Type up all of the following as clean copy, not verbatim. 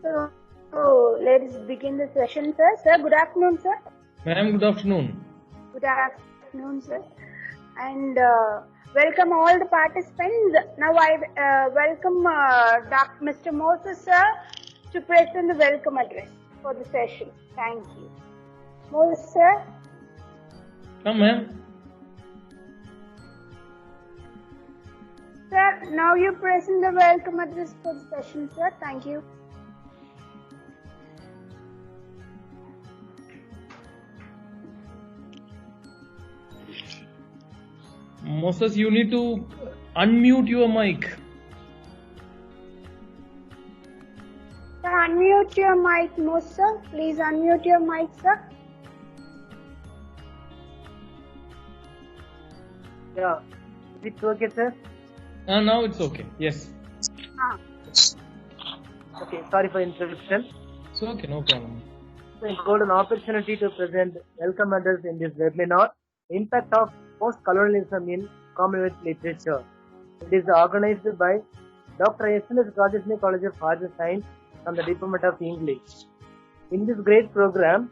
So let's begin the session, sir. Sir, good afternoon, sir. Ma'am, good afternoon. Good afternoon, sir. And welcome all the participants. Now I welcome Mr. Moses, sir, to present the welcome address for the session. Thank you. Moses, sir. Come, ma'am. Sir, now you present the welcome address for the session, sir. Thank you. Moses, you need to unmute your mic. Sir, unmute your mic, Moses, sir. Please unmute your mic, sir. Yeah, is it okay, sir? Now it's okay. Yes. Okay, sorry for interruption. It's okay, no problem. So it's got an opportunity to present welcome address in this webinar, Impact of Post-colonialism in Commonwealth Literature. It is organized by Dr. S.N.S. Rajeshni College of Arts and Science from the Department of English. In this great program,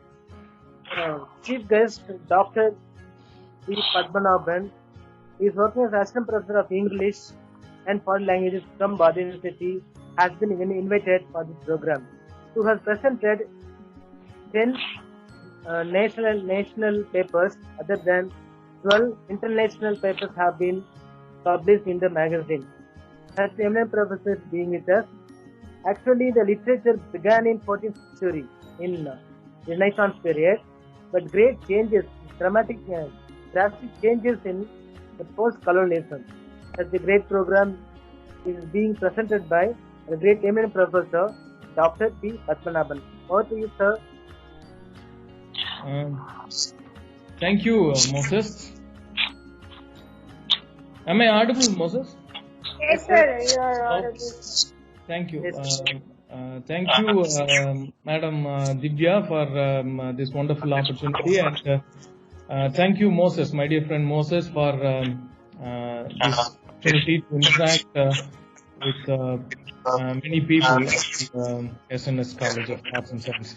chief guest Dr. C. Padmanabhan is working as Assistant Professor of English and Foreign Languages from BharathiarUniversity, has been invited for this program, who has presented 10 national papers. Other than 12 international papers have been published in the magazine. Such eminent professors being with us. Actually, the literature began in 14th century in Renaissance period, but great changes, drastic changes in the post-colonialism. Such a great program is being presented by the great eminent professor, Dr. P. Padmanabhan. Over to you, sir. Thank you, Moses. Am I audible, Moses? Yes, sir. You are audible. Thank you. Yes. Thank you, Madam Divya, for this wonderful opportunity, and thank you, Moses, my dear friend Moses, for this opportunity to interact with many people at SNS College of Arts and Science.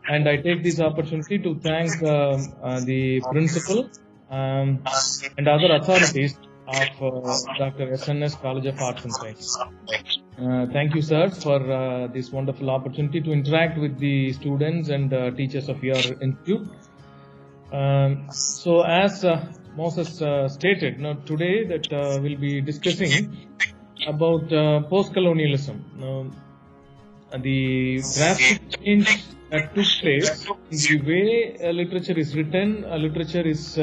And I take this opportunity to thank the principal and other authorities of Dr. SNS College of Arts and Science. Thank you, sir, for this wonderful opportunity to interact with the students and teachers of your institute. So, as Moses stated, today that we'll be discussing about post-colonialism. The drastic change that took place in the way literature is written, literature is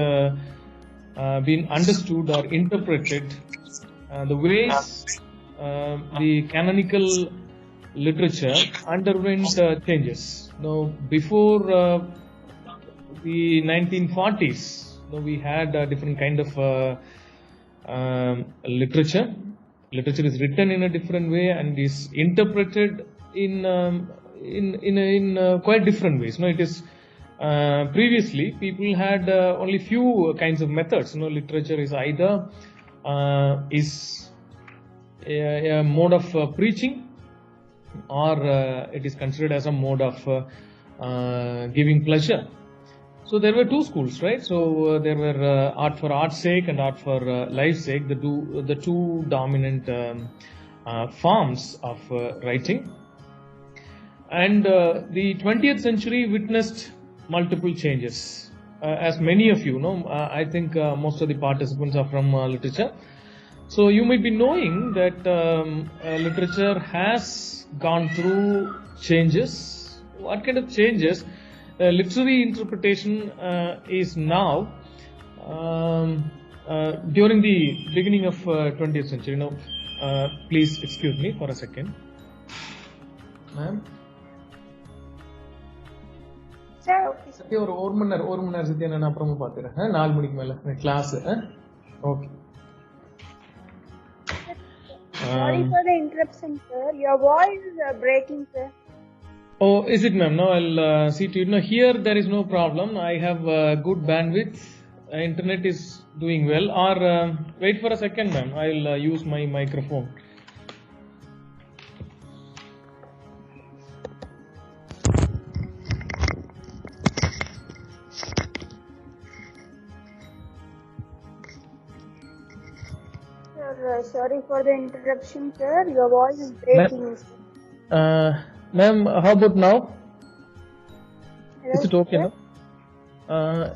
being understood or interpreted, the ways the canonical literature underwent changes. Now, before the 1940s, we had a different kind of literature. Literature is written in a different way and is interpreted in quite different ways. It is previously people had only few kinds of methods. Literature is either is a mode of preaching, or it is considered as a mode of giving pleasure. So there were two schools, right? So there were art for art's sake and art for life's sake, the two dominant forms of writing. And the 20th century witnessed multiple changes. As many of you know, I think most of the participants are from literature. So you might be knowing that literature has gone through changes. What kind of changes? Literary interpretation is now during the beginning of 20th century. Please excuse me for a second. Ma'am? ஒரு மணி நேரம் சத்தியா நான் அப்புறமா பாத்துறேன் 4 மணிக்கு மேல class. Okay. Sorry for the interruption, sir. Your voice is breaking, sir. Oh, is it, ma'am? Now I'll see to it. Here there is no problem. I have good bandwidth. Internet is doing well. Or wait for a second, ma'am. I'll use my microphone. Sorry for the interruption, sir. Your voice is breaking. Ma'am, how about now? Hello, Is it okay sir? now?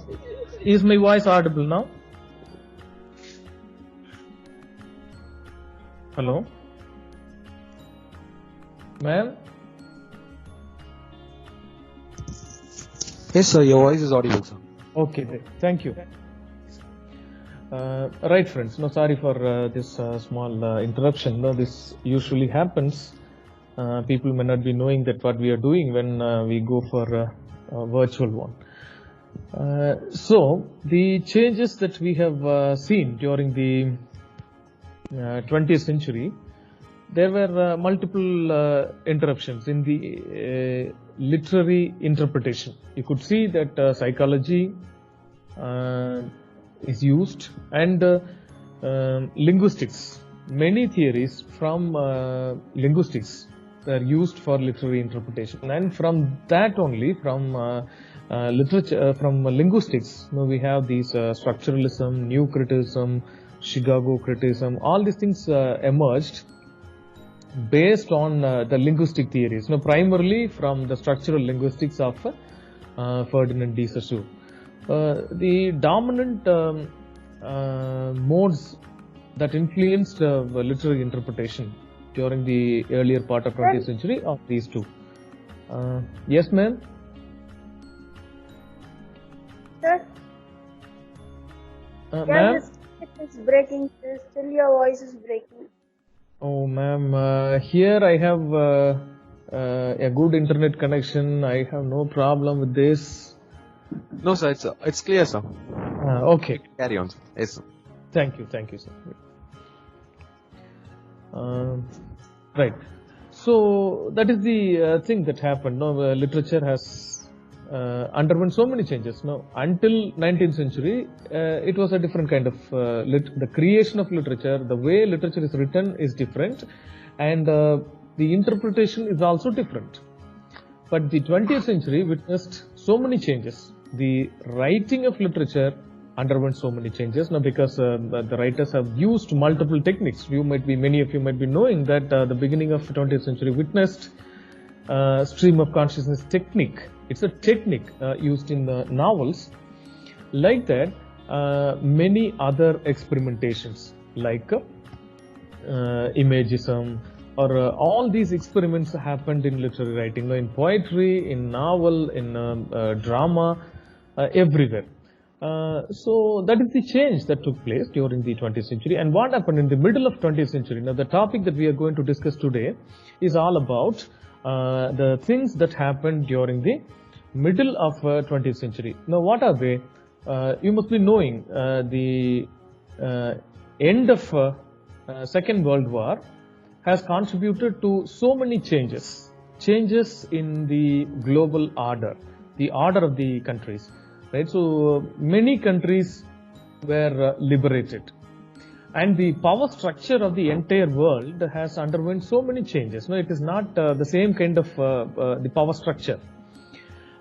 Is my voice audible now? Hello? Ma'am? Yes, sir, your voice is audible, sir. Okay, thank you. Right, friends. No, sorry for this small interruption. No, this usually happens. People may not be knowing that what we are doing when we go for a virtual one. So, the changes that we have seen during the 20th century, there were multiple interruptions in the literary interpretation. You could see that psychology is used and linguistics. Many theories from linguistics were used for literary interpretation, and from that only, from literature, from linguistics, we have these structuralism, new criticism, Chicago criticism. All these things emerged based on the linguistic theories, primarily from the structural linguistics of Ferdinand de Saussure. The dominant modes that influenced literary interpretation during the earlier part of 20th century are these two. Yes, ma'am? Sir? Ma'am? It's breaking, sir. Still your voice is breaking. Oh, ma'am, here I have a good internet connection. I have no problem with this. No, sir, it's clear, sir. Okay. Carry on, sir. Yes, sir. Thank you, sir. Right. So that is the thing that happened. Literature has underwent so many changes. Until 19th century, it was a different kind of the creation of literature. The way literature is written is different, and the interpretation is also different. But the 20th century witnessed so many changes. The writing of literature underwent so many changes because the writers have used multiple techniques. Many of you might be knowing that the beginning of 20th century witnessed stream of consciousness technique. It's a technique used in novels. Like that, many other experimentations like imagism, or all these experiments happened in literary writing, in poetry, in novel, in drama, everywhere. So that is the change that took place during the 20th century. And what happened in the middle of 20th century? Now, the topic that we are going to discuss today is all about the things that happened during the middle of 20th century. Now, what are they? You must be knowing the end of Second World War has contributed to so many changes in the global order, the order of the countries. Right? So many countries were liberated, and the power structure of the entire world has underwent so many changes. It is not the same kind of the power structure.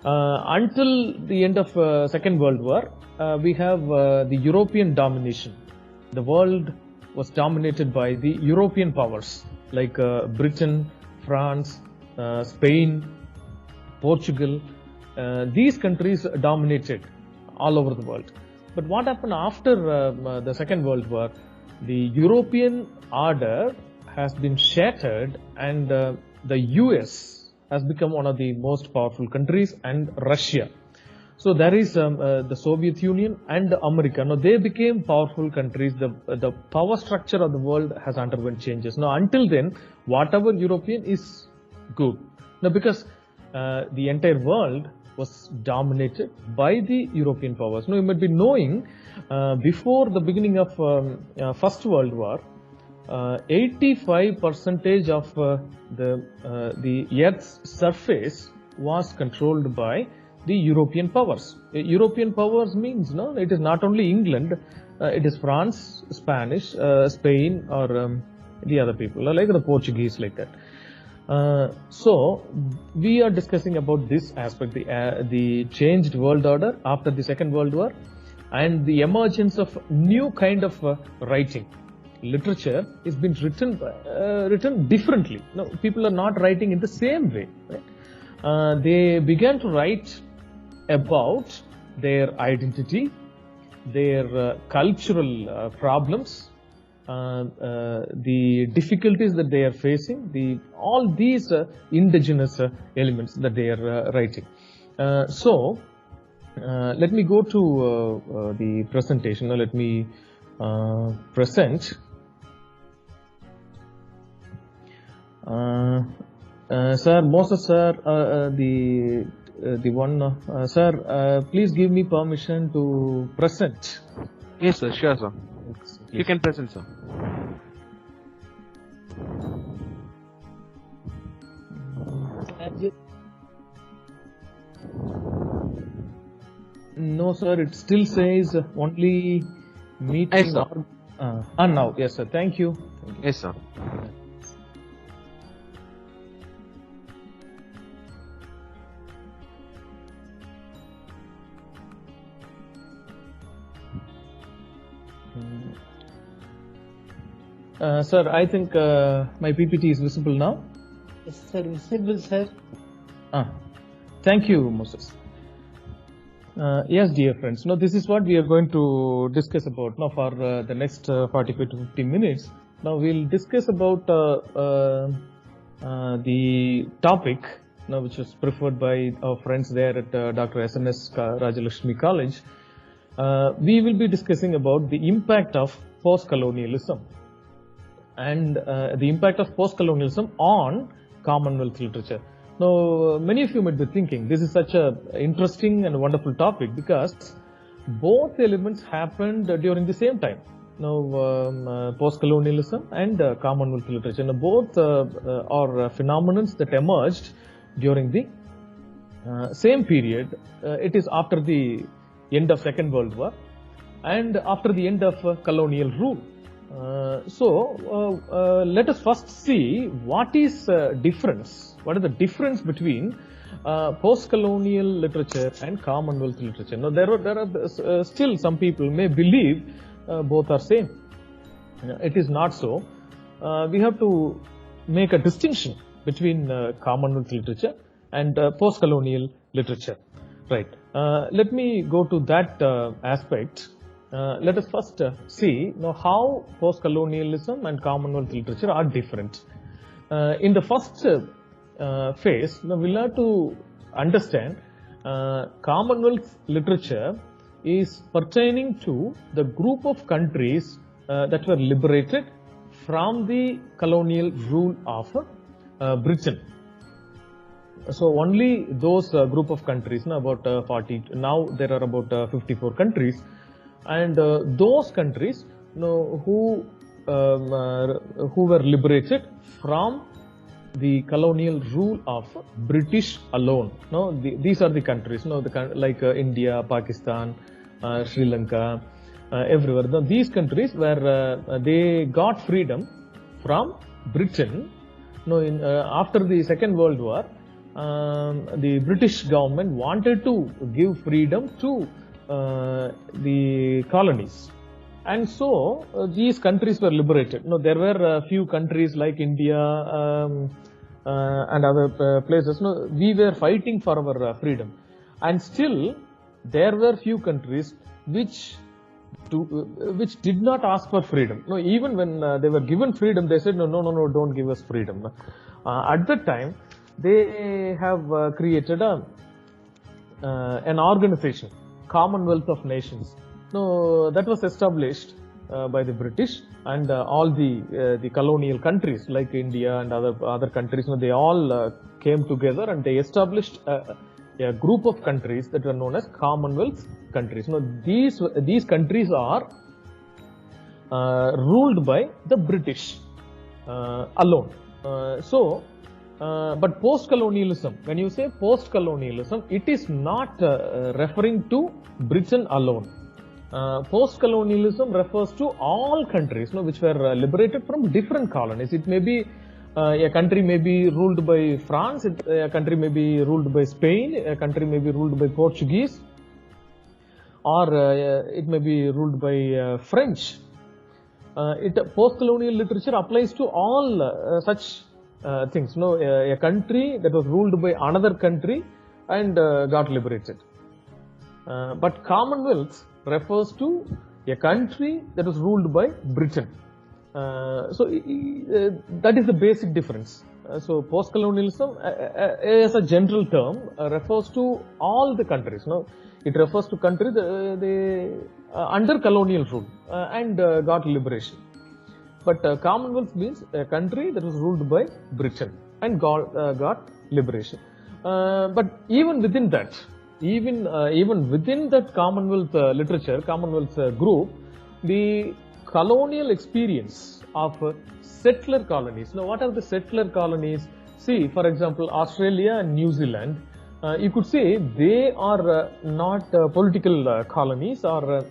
Until the end of Second World War, we have the European domination. The world was dominated by the European powers like Britain, France, Spain, Portugal. These countries dominated all over the world. But what happened after the Second World War? The European order has been shattered, and the US has become one of the most powerful countries, and Russia. So there is the Soviet Union and America. Now they became powerful countries. The power structure of the world has underwent changes. Now until then, whatever European is good. Now because the entire world was dominated by the European powers. Now you might be knowing before the beginning of First World War, 85% of the Earth's surface was controlled by the European powers. European powers means it is not only England, it is France, Spanish, Spain, or the other people like the Portuguese, like that. So we are discussing about this aspect, the changed world order after the Second World War, and the emergence of new kind of writing. literature is been written differently. No, people are not writing in the same way. Right? They began to write about their identity, their cultural problems, the difficulties that they are facing, all these indigenous elements that they are writing. So let me go to the presentation. Now let me present. Sir, Moses sir, the one, sir, please give me permission to present. Yes, sir. Sure, sir. You can present, sir. No, sir. It still says only meeting. Yes, sir. Now, yes, sir. Thank you. Yes, sir. Sir, I think my PPT is visible now. Yes, sir. Visible, sir. Thank you, Moses. Yes, dear friends. Now, this is what we are going to discuss about now for the next 45 to 50 minutes. Now, we'll discuss about the topic now, which was preferred by our friends there at Dr. S.N.S. Rajalakshmi College. We will be discussing about the impact of post-colonialism and the impact of post-colonialism on Commonwealth literature. Now, many of you might be thinking this is such an interesting and wonderful topic because both elements happened during the same time. Now, post-colonialism and Commonwealth literature. Now, both are phenomena that emerged during the same period. It is after the end of Second World War and after the end of colonial rule. So let us first see what is difference. What is the difference between post-colonial literature and Commonwealth literature? Now, there are still some people may believe both are same. It is not so. We have to make a distinction between Commonwealth literature and post-colonial literature. Right. Let me go to that aspect. Let us first see now how post-colonialism and Commonwealth literature are different. In the first phase, now we'll have to understand Commonwealth literature is pertaining to the group of countries that were liberated from the colonial rule of Britain. So only those group of countries, now about 40, now there are about 54 countries, and those countries who were liberated from the colonial rule of British alone. No, these are the countries, like India, Pakistan, Sri Lanka, everywhere. Now, these countries where they got freedom from Britain. After the Second World War, the British government wanted to give freedom to the colonies, and so these countries were liberated. There were a few countries like India and other places. We were fighting for our freedom, and still there were few countries which did not ask for freedom. Even when they were given freedom, they said no, don't give us freedom. At that time, they have created an organization, Commonwealth of Nations. That was established by the British, and all the colonial countries like India and other countries. They all came together and they established a group of countries that were known as Commonwealth countries. These countries are ruled by the British alone. But post-colonialism, when you say post-colonialism, it is not referring to Britain alone. Post-colonialism refers to all countries which were liberated from different colonies. It may be a country may be ruled by France, a country may be ruled by Spain, a country may be ruled by Portuguese, or it may be ruled by French. Post-colonial literature applies to all such things. A country that was ruled by another country and got liberated. But Commonwealth refers to a country that was ruled by Britain. That is the basic difference. So post-colonialism as a general term refers to all the countries. It refers to countries under colonial rule and got liberation. But Commonwealth means a country that was ruled by Britain and got liberation. But even within that, even within that Commonwealth literature, Commonwealth group, the colonial experience of settler colonies. Now, what are the settler colonies? See, for example, Australia and New Zealand. You could say they are not political colonies or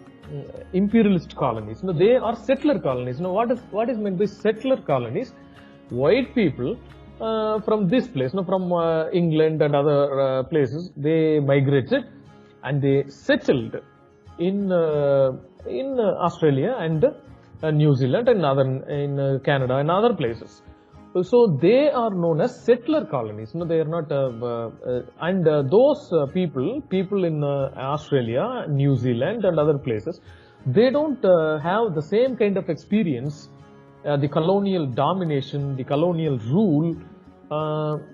imperialist colonies. No, they are settler colonies. Now, what is meant by settler colonies? White people from this place, from England and other places, they migrated and they settled in Australia and New Zealand and in Canada and other places. So they are known as settler colonies. They are not, and those people in Australia, New Zealand and other places, they don't have the same kind of experience, the colonial domination, the colonial rule,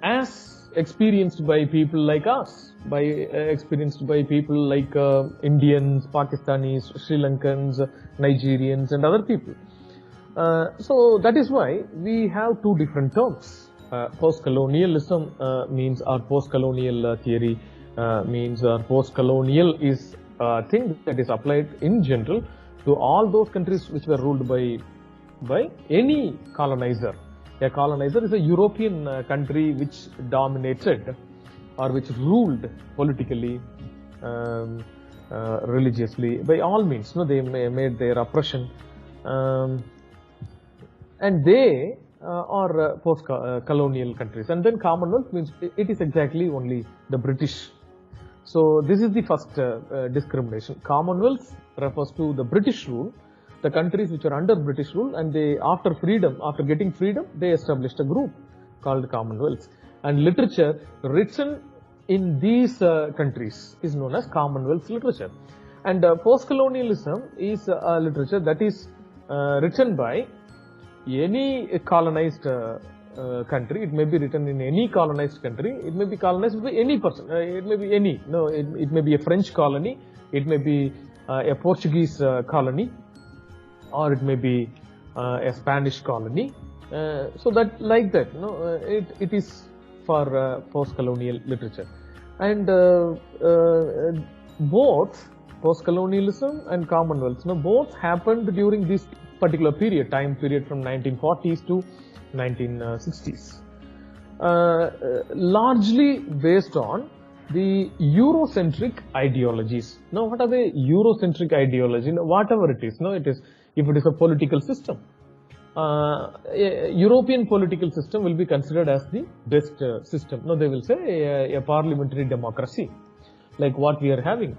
as experienced by people like us, experienced by people like Indians, Pakistanis, Sri Lankans, Nigerians and other people. So that is why we have two different terms. Post-colonialism means, or post-colonial theory means, or post-colonial is a thing that is applied in general to all those countries which were ruled by any colonizer. A colonizer is a European country which dominated or which ruled politically, religiously, by all means. They made their oppression. And they are post-colonial countries. And then Commonwealth means it is exactly only the British. So this is the first discrimination. Commonwealth refers to the British rule, the countries which are under British rule, and they, after getting freedom, they established a group called Commonwealth. And literature written in these countries is known as Commonwealth literature. And post-colonialism is a literature that is written by any colonized country. It may be written in any colonized country. It may be colonized by any person. It may be any. It may be a French colony. It may be a Portuguese colony, or it may be a Spanish colony. So that, like that, it is for post-colonial literature. And both post-colonialism and Commonwealth, both happened during this particular time period from 1940s to 1960s, largely based on the Eurocentric ideologies. Now, what are the Eurocentric ideology? Whatever it is, if it is a political system, a European political system will be considered as the best system. They will say a parliamentary democracy, like what we are having,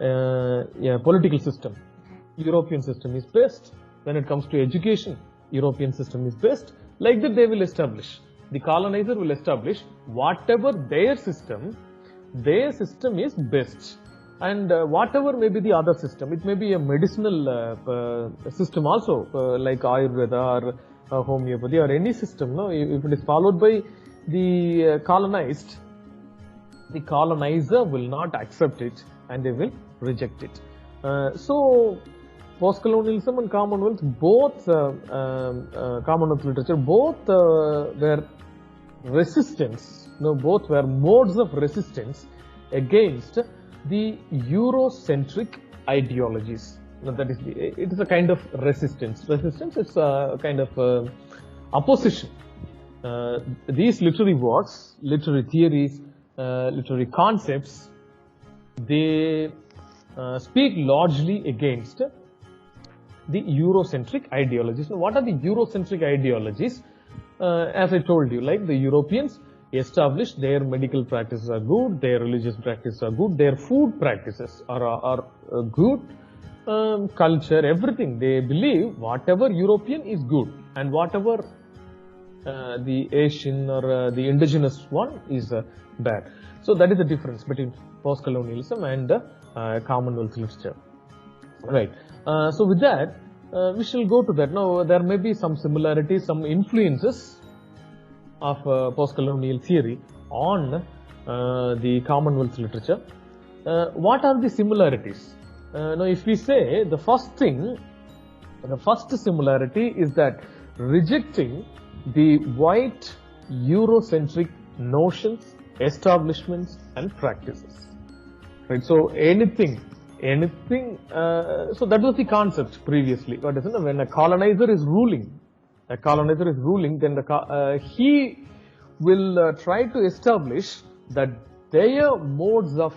a political system. European system is best. When it comes to education, European system is best. Like that they will establish. The colonizer will establish whatever their system is best. And whatever may be the other system, it may be a medicinal system also, like Ayurveda or homeopathy or any system. If it is followed by the colonized, the colonizer will not accept it and they will reject it. So post-colonialism and Commonwealth, both Commonwealth literature, both were resistance. Both were modes of resistance against the Eurocentric ideologies. That is, it is a kind of resistance. Resistance is a kind of opposition. These literary works, literary theories, literary concepts, they speak largely against the Eurocentric ideologies. Now, what are the Eurocentric ideologies? As I told you, like the Europeans established their medical practices are good, their religious practices are good, their food practices are good, culture, everything. They believe whatever European is good and whatever the Asian or the indigenous one is bad. So that is the difference between post-colonialism and Commonwealth literature. Right. So with that, we shall go to that. Now, there may be some similarities, some influences of post-colonial theory on the Commonwealth literature. What are the similarities? Now, if we say the first thing, the first similarity is that rejecting the white Eurocentric notions, establishments, and practices. Right. So anything. So that was the concept previously. What is it? When a colonizer is ruling, then he will try to establish that their modes of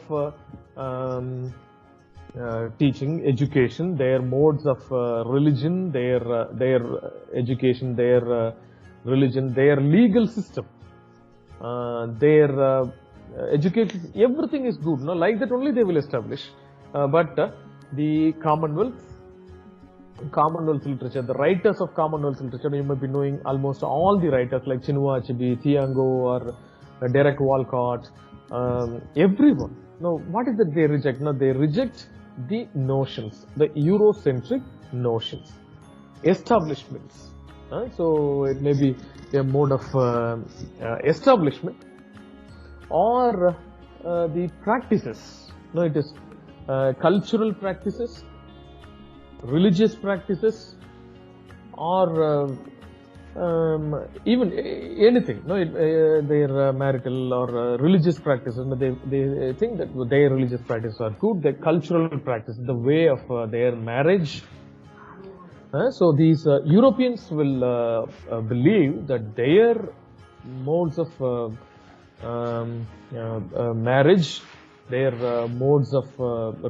teaching, education, their modes of religion, their education, their religion, their legal system, their education, everything is good. No, like that only they will establish. But the Commonwealth literature, the writers of Commonwealth literature, you may be knowing almost all the writers like Chinua Achebe, Thiago, or Derek Walcott, everyone. Now, what is that they reject? Now, they reject the notions, the Eurocentric notions, establishments. So, it may be a mode of establishment or the practices. No, it is cultural practices, religious practices, or even anything. No, their marital or religious practices. They think that their religious practices are good. Their cultural practices, the way of their marriage. So these Europeans will believe that their modes of marriage, their modes of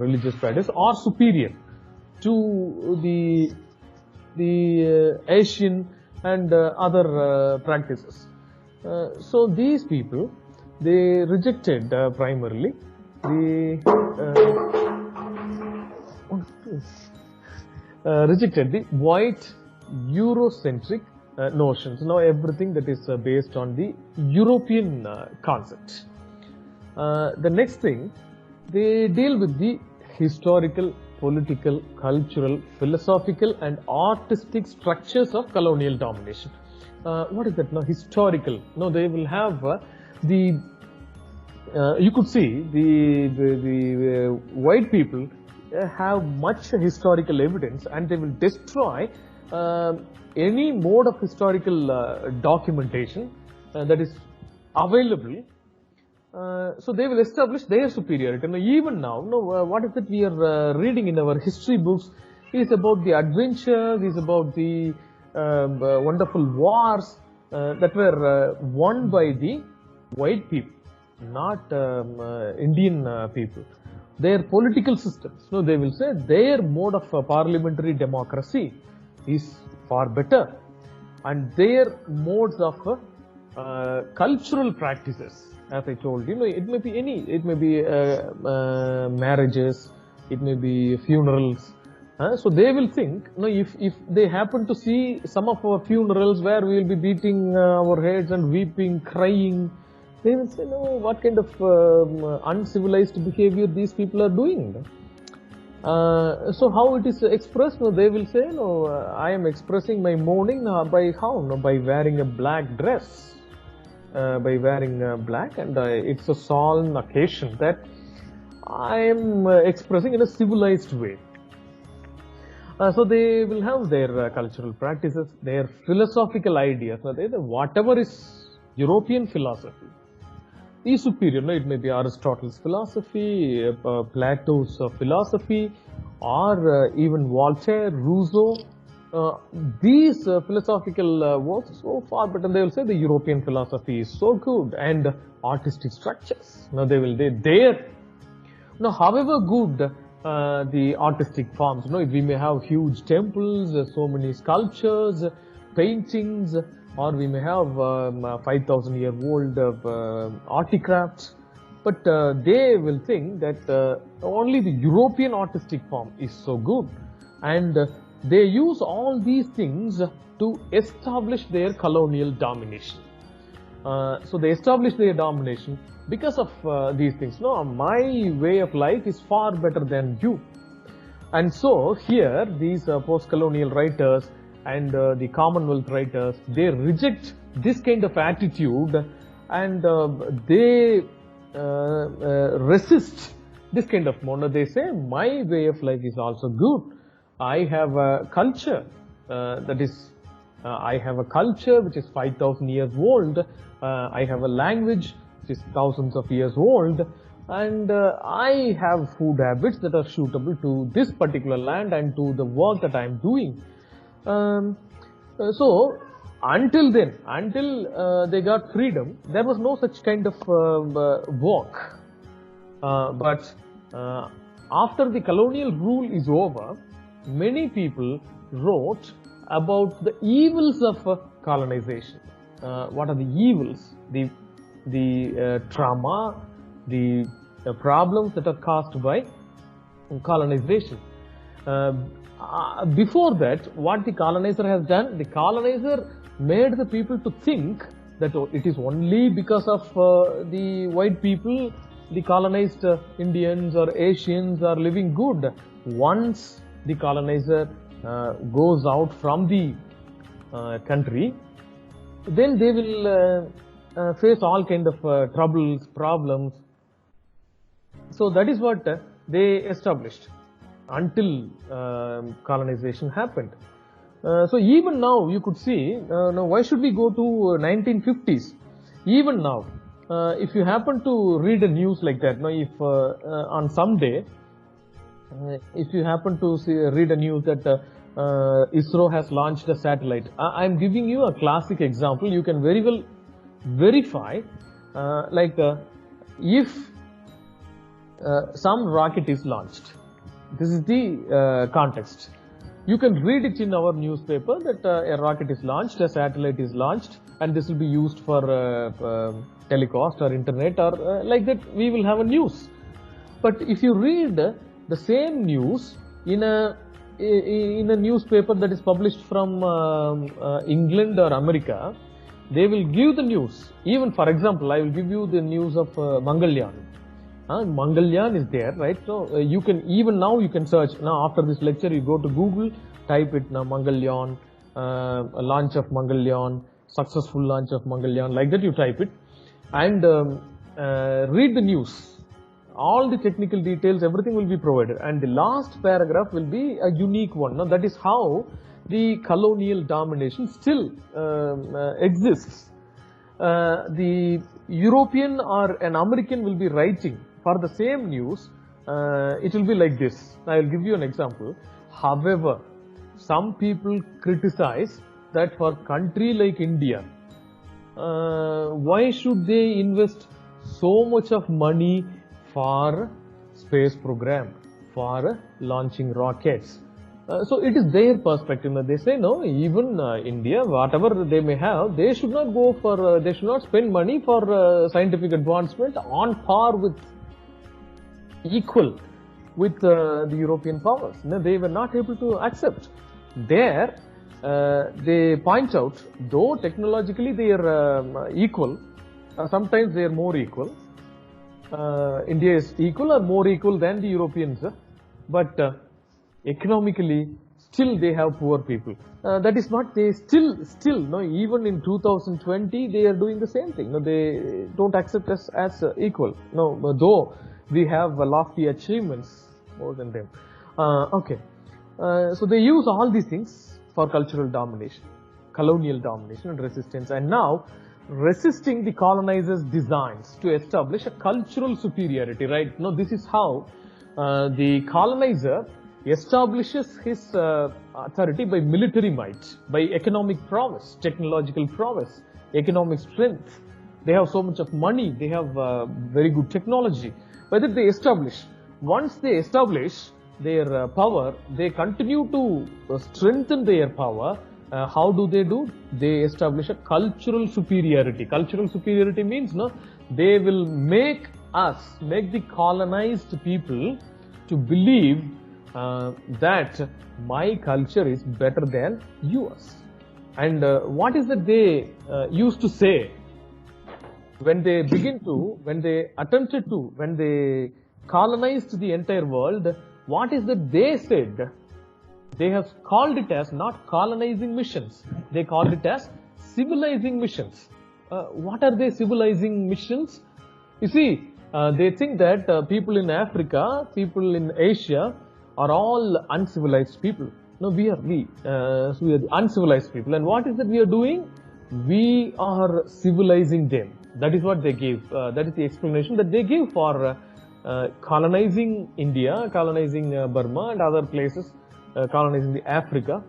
religious practice are superior to the Asian and other practices. So these people, they rejected primarily rejected the white Eurocentric notions. Now everything that is based on the European concept. The next thing, they deal with the historical, political, cultural, philosophical, and artistic structures of colonial domination. What is that now? Historical. No, they will have you could see the white people have much historical evidence, and they will destroy any mode of historical documentation that is available. So they will establish their superiority. Now, even now, what is it we are reading in our history books is about the adventures, is about the wonderful wars that were won by the white people, not Indian people. Their political systems, they will say their mode of parliamentary democracy is far better, and their modes of cultural practices, as I told you, it may be any, it may be marriages, it may be funerals. So they will think, if they happen to see some of our funerals where we will be beating our heads and weeping, crying, they will say, what kind of uncivilized behavior these people are doing. So how it is expressed? They will say, I am expressing my mourning by how? By wearing a black dress. By wearing black, and it's a solemn occasion that I am expressing in a civilized way. So they will have their cultural practices, their philosophical ideas. Whatever is European philosophy is superior. It may be Aristotle's philosophy, Plato's philosophy, or even Voltaire, Rousseau. These philosophical works are so far better. They will say the European philosophy is so good, and artistic structures. However good the artistic forms, we may have huge temples, so many sculptures, paintings, or we may have 5,000-year-old artifacts. but they will think that only the European artistic form is so good, and they use all these things to establish their colonial domination. So they establish their domination because of these things. No, my way of life is far better than you. And so here these post-colonial writers and the Commonwealth writers, they reject this kind of attitude, and they resist this kind of mode. They say, my way of life is also good. I have a culture I have a culture which is 5,000 years old. I have a language which is thousands of years old, and I have food habits that are suitable to this particular land and to the work that I am doing. So until then, until they got freedom, there was no such kind of work. But after the colonial rule is over, many people wrote about the evils of colonization. What are the evils? The trauma, the problems that are caused by colonization. Before that, what the colonizer has done, the colonizer made the people to think that it is only because of the white people, the colonized Indians or Asians are living good. Once the colonizer goes out from the country, then they will face all kind of troubles, problems. So that is what they established until colonization happened. So even now you could see, now why should we go to 1950s? Even now, if you happen to read a news like that, now if on some day, if you happen to read a news that ISRO has launched a satellite, I am giving you a classic example. You can very well verify, if some rocket is launched. This is the context. You can read it in our newspaper that a rocket is launched, a satellite is launched, and this will be used for telecast or internet or like that. We will have a news. But if you read the same news in a newspaper that is published from England or America, they will give the news. Even for example, I will give you the news of Mangalyaan. Mangalyaan is there, right? So you can, even now you can search. Now after this lecture, you go to Google, type it now, Mangalyaan, launch of Mangalyaan, successful launch of Mangalyaan, like that you type it, and read the news. All the technical details, everything will be provided, and the last paragraph will be a unique one. Now that is how the colonial domination still exists. The European or an American will be writing for the same news. It will be like this. I will give you an example. However, some people criticize that for a country like India, why should they invest so much of money for space program, for launching rockets? So it is their perspective. They say no, even India, whatever they may have, they should not go for, they should not spend money for scientific advancement on par with, equal with the European powers. No, they were not able to accept. There, they point out, though technologically they are equal, sometimes they are more equal. India is equal or more equal than the Europeans, but economically still they have poor people. That is not, they still no, even in 2020 they are doing the same thing. No, they don't accept us as equal. No, though we have lofty achievements more than them. Okay, so they use all these things for cultural domination, colonial domination and resistance, and now resisting the colonizers' designs to establish a cultural superiority, right? Now this is how the colonizer establishes his authority by military might, by economic prowess, technological prowess, economic strength. They have so much of money, they have very good technology. Whether they establish, once they establish their power, they continue to strengthen their power. How do? They establish a cultural superiority. Cultural superiority means, no, they will make us, make the colonized people to believe that my culture is better than yours. And what is that they used to say when they colonized the entire world? What is that they said? They have called it as not colonizing missions. They called it as civilizing missions. What are they civilizing missions? You see, they think that people in Africa, people in Asia are all uncivilized people. No, we are the uncivilized people. And what is that we are doing? We are civilizing them. That is what they give. That is the explanation that they give for colonizing India, colonizing Burma and other places, colonizing the Africa.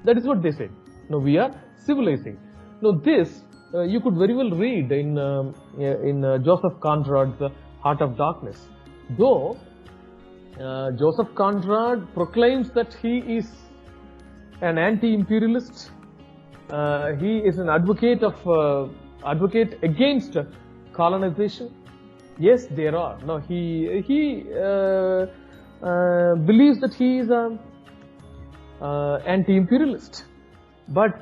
That is what they said. No, we are civilizing. Now this you could very well read in Joseph Conrad's Heart of Darkness. Though Joseph Conrad proclaims that he is an anti-imperialist, he is an advocate against colonization. Yes, there are. No, he believes that he is an anti-imperialist. But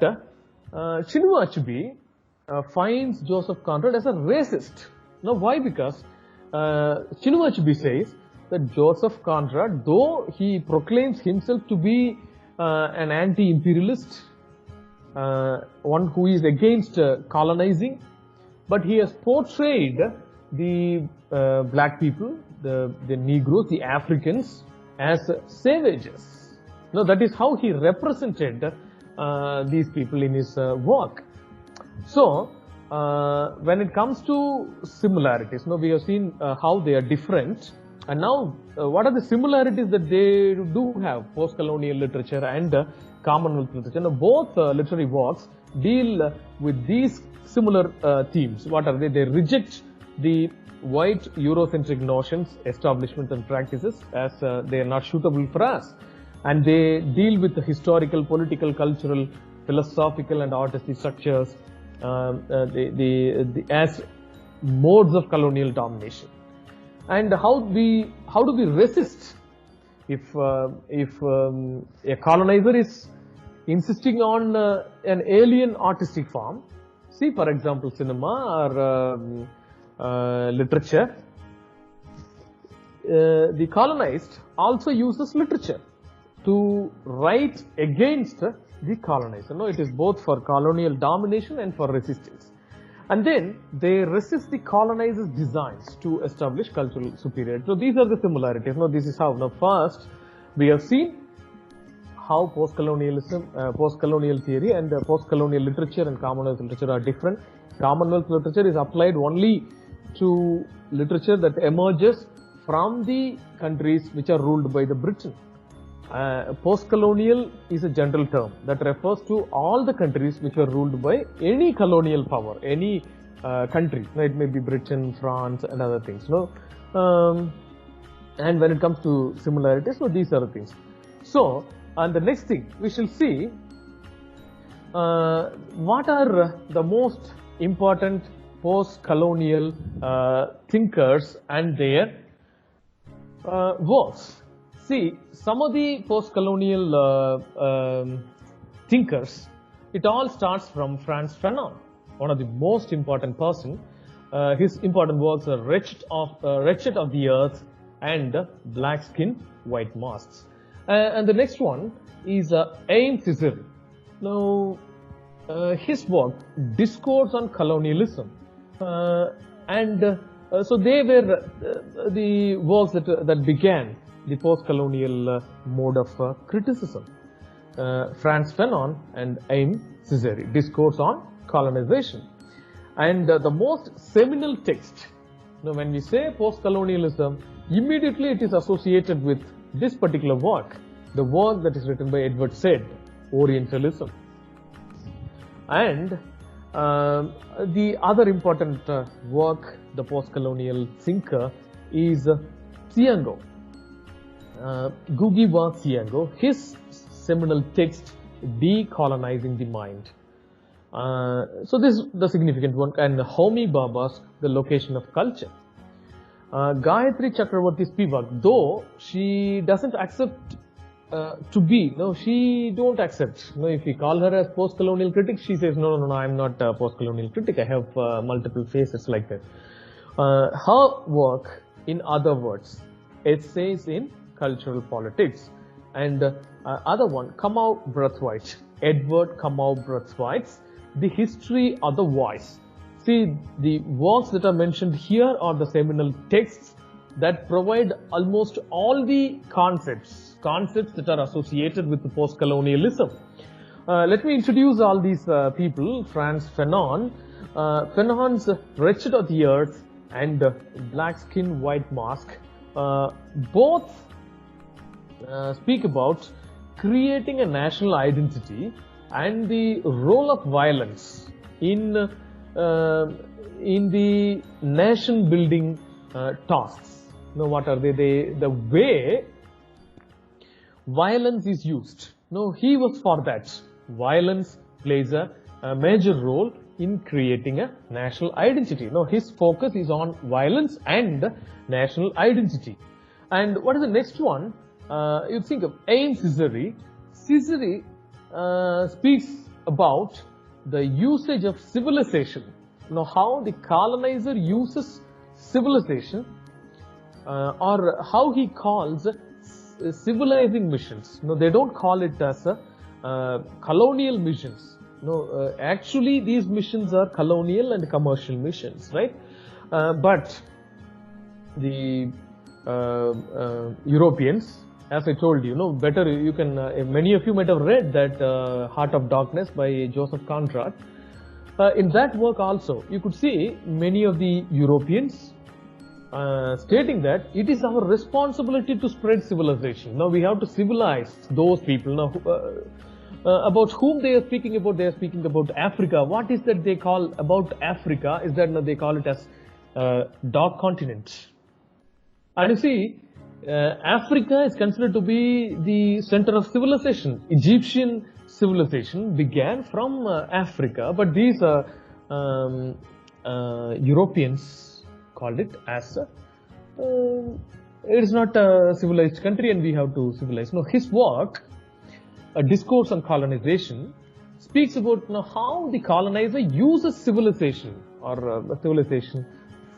Chinua Achebe finds Joseph Conrad as a racist. Now, why? Because Chinua Achebe says that Joseph Conrad, though he proclaims himself to be an anti-imperialist, one who is against colonizing, but he has portrayed the black people, the Negroes, the Africans as savages. Now, that is how he represented these people in his work. So, when it comes to similarities, now we have seen how they are different, and now what are the similarities that they do have? Post-colonial literature and Commonwealth literature. Now, both literary works deal with these similar themes. What are they? They reject the white Eurocentric notions, establishments and practices as they are not suitable for us. And they deal with the historical, political, cultural, philosophical and artistic structures as modes of colonial domination. And how do we resist if a colonizer is insisting on an alien artistic form? See, for example, cinema or literature. The colonized also uses literature to write against the colonizer. No, it is both for colonial domination and for resistance. And then they resist the colonizer's designs to establish cultural superiority. So these are the similarities. Now this is how. Now first, we have seen how post-colonialism, post-colonial theory and post-colonial literature and Commonwealth literature are different. Commonwealth literature is applied only to literature that emerges from the countries which are ruled by the Britain. Post-colonial is a general term that refers to all the countries which were ruled by any colonial power, any country. It may be Britain, France and other things. No? And when it comes to similarities, so these are the things. So, and the next thing we shall see what are the most important post-colonial thinkers and their works. See, some of the post-colonial thinkers, it all starts from Frantz Fanon, one of the most important person. His important works are Wretched of the Earth and Black Skin, White Masks. And the next one is Aim Cicero. Now, his work, Discourse on Colonialism, so they were the works that began the post-colonial mode of criticism. Frantz Fanon and Aim Cicero, Discourse on Colonization. And the most seminal text, when we say post-colonialism, immediately it is associated with this particular work, the work that is written by Edward Said, Orientalism. And the other important work, the post-colonial thinker, is Thiong'o. Ngugi wa Thiong'o, his seminal text, Decolonizing the Mind. So this is the significant one. And Homi Bhabha's The Location of Culture. Gayatri Chakravarti Spivak, though she doesn't accept to be, no, she don't accept. No, if we call her as post-colonial critic, she says, no, I'm not a post-colonial critic. I have multiple faces like that. Her work, in other words, essays in cultural politics, and other one, Kamau Brathwaite, Edward Kamau Brathwaite's The History of the Voice. See, the works that are mentioned here are the seminal texts that provide almost all the concepts that are associated with the post-colonialism. Let me introduce all these people. Frantz Fanon, Fanon's Wretched of the Earth and Black Skin, White Mask, both speak about creating a national identity and the role of violence in the nation building tasks. Now, what are they? The way violence is used. No, he was for that. Violence plays a major role in creating a national identity. Now, his focus is on violence and national identity. And what is the next one? You think of Aim Cizeri. Cizeri speaks about the usage of civilization. Now, how the colonizer uses civilization, or how he calls civilizing missions. No, they don't call it as colonial missions. No, actually these missions are colonial and commercial missions, right? But the Europeans, as I told you, better you can, many of you might have read that Heart of Darkness by Joseph Conrad. In that work also, you could see many of the Europeans stating that it is our responsibility to spread civilization. Now we have to civilize those people. Now, about whom they are speaking about? They are speaking about Africa. What is that they call about Africa? Is that they call it as dark continent. And you see, Africa is considered to be the center of civilization. Egyptian civilization began from Africa, but these Europeans called it as it is not a civilized country and we have to civilize. No, his work, A Discourse on Colonization, speaks about how the colonizer uses civilization or civilization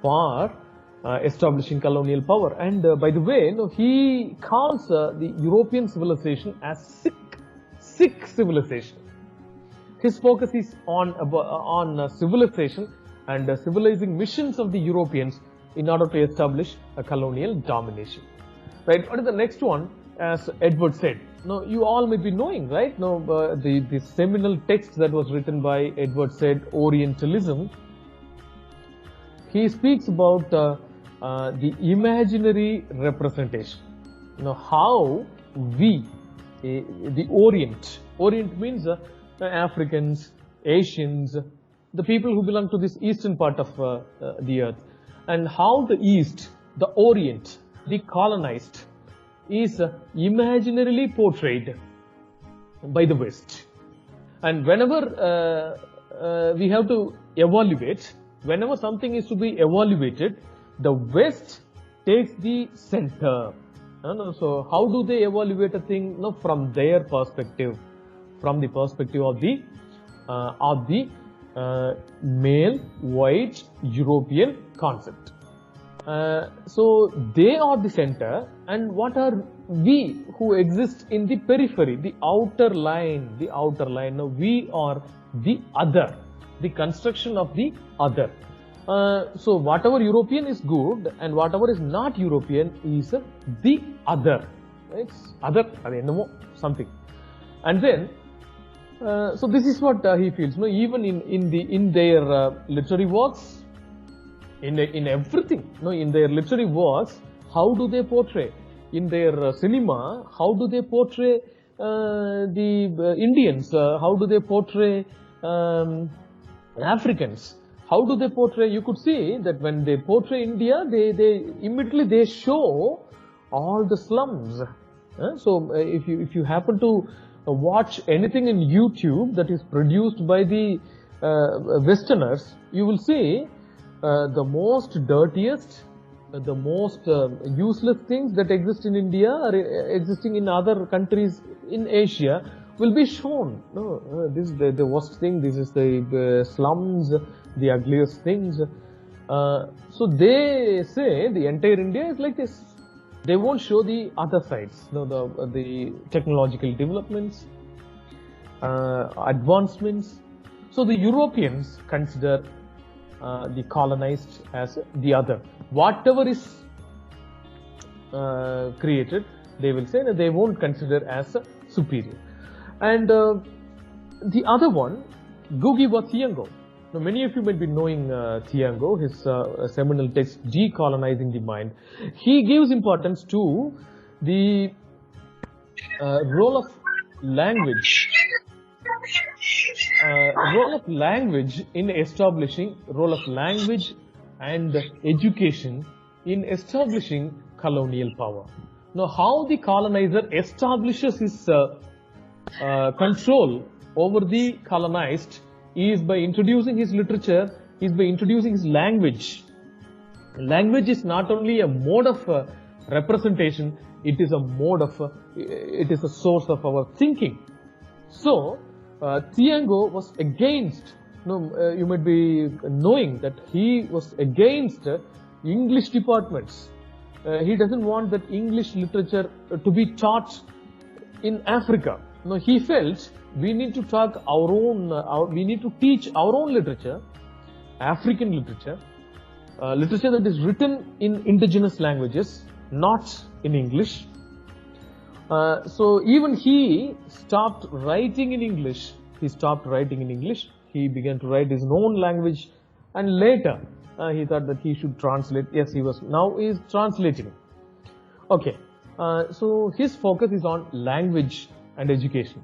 for establishing colonial power. And by the way, he calls the European civilization as sick civilization. His focus is on civilization and civilizing missions of the Europeans in order to establish a colonial domination. Right? What is the next one? As Edward said, you all may be knowing, right? The seminal text that was written by Edward Said, Orientalism. He speaks about the imaginary representation. How we, the Orient means Africans, Asians, the people who belong to this eastern part of the earth, and how the East, the Orient, the colonized, is imaginarily portrayed by the West. And whenever we have to evaluate, whenever something is to be evaluated, the West takes the center. So how do they evaluate a thing? From their perspective, from the perspective of the male white European concept. So they are the center, and what are we who exist in the periphery, the outer line? Now we are the other, the construction of the other. So whatever European is good and whatever is not European is the other. It's other, something. And then, so this is what he feels. Even in their literary works, in everything, in their literary works, how do they portray? In their cinema, how do they portray the Indians? How do they portray Africans? How do they portray? You could see that when they portray India, they immediately show all the slums. So if you happen to watch anything in YouTube that is produced by the Westerners, you will see the most dirtiest, the most useless things that exist in India or existing in other countries in Asia will be shown. No, this is the worst thing. This is the slums, the ugliest things. So they say the entire India is like this. They won't show the other sides. No, the technological developments, advancements. So the Europeans consider the colonized as the other. Whatever is created, they will say that they won't consider as superior. And the other one, Ngugi wa Thiong'o. Now, many of you might be knowing Thiong'o, his seminal text, Decolonizing the Mind. He gives importance to the role of language. Role of language in establishing, role of language and education in establishing colonial power. Now, how the colonizer establishes his control over the colonized is by introducing his literature, is by introducing his language. Language is not only a mode of representation, it is a mode of, it is a source of our thinking. So, Thiong'o was against, you might be knowing that he was against English departments. He doesn't want that English literature to be taught in Africa. No, he felt we need to talk our own, we need to teach our own literature, African literature, literature that is written in indigenous languages, not in English. So even he stopped writing in English. He stopped writing in English. He began to write his own language, and later he thought that he should translate. Yes, now he is translating. Okay, so his focus is on language and education.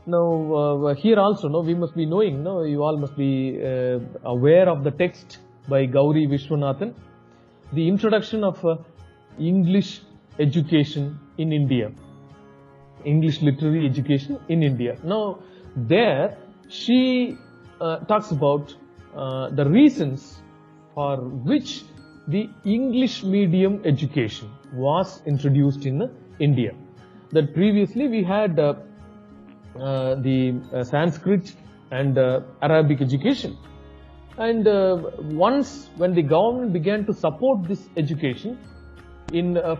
Now here also, we must be knowing. You all must be aware of the text by Gauri Vishwanathan, the introduction of English education in India. English literary education in India. Now, there she talks about the reasons for which the English medium education was introduced in India. That previously we had the Sanskrit and Arabic education. And once when the government began to support this education,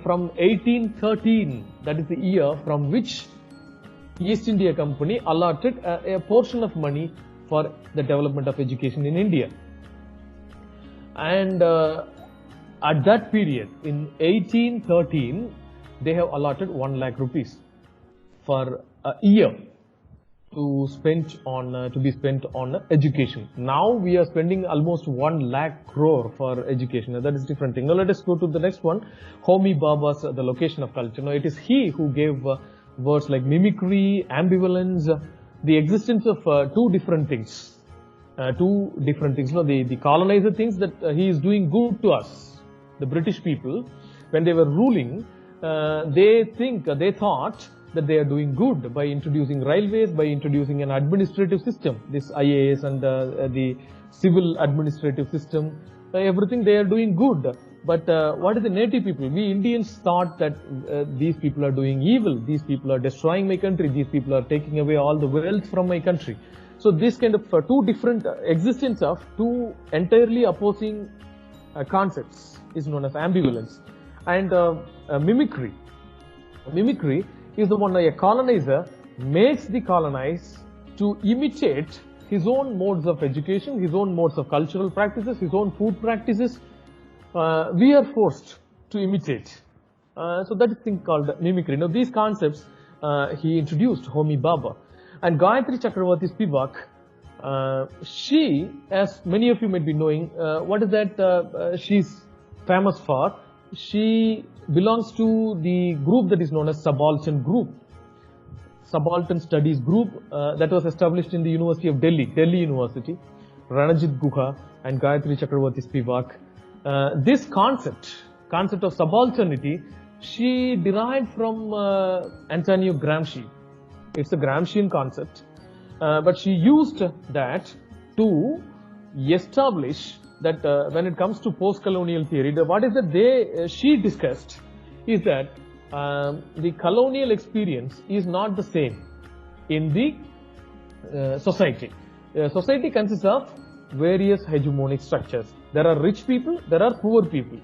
from 1813, that is the year from which East India Company allotted a portion of money for the development of education in India. And at that period, in 1813, they have allotted 1 lakh rupees for a year to be spent on education. Now we are spending almost 1 lakh crore for education. Now that is different thing. Now let us go to the next one. Homi Bhabha's The Location of Culture. Now it is he who gave words like mimicry, ambivalence, the existence of two different things. The colonizer thinks that he is doing good to us, the British people. When they were ruling, they thought that they are doing good by introducing railways, by introducing an administrative system, this IAS and the civil administrative system, everything they are doing good. But what is the native people? We Indians thought that these people are doing evil, these people are destroying my country, these people are taking away all the wealth from my country. So this kind of two different existence of two entirely opposing concepts is known as ambivalence. And mimicry. Mimicry is the one a colonizer makes the colonized to imitate his own modes of education, his own modes of cultural practices, his own food practices. We are forced to imitate. So that is thing called mimicry. Now these concepts he introduced, Homi Bhabha. And Gayatri Chakravarti Spivak, she, as many of you might be knowing, what is that she's famous for? She belongs to the group that is known as Subaltern Group, Subaltern Studies Group, that was established in the University of Delhi University, Ranajit Guha and Gayatri Chakravarti Spivak. This concept of subalternity, she derived from Antonio Gramsci. It's a Gramscian concept, but she used that to establish that when it comes to post-colonial theory, what is that she discussed is that the colonial experience is not the same in the society. Society consists of various hegemonic structures. There are rich people, there are poor people,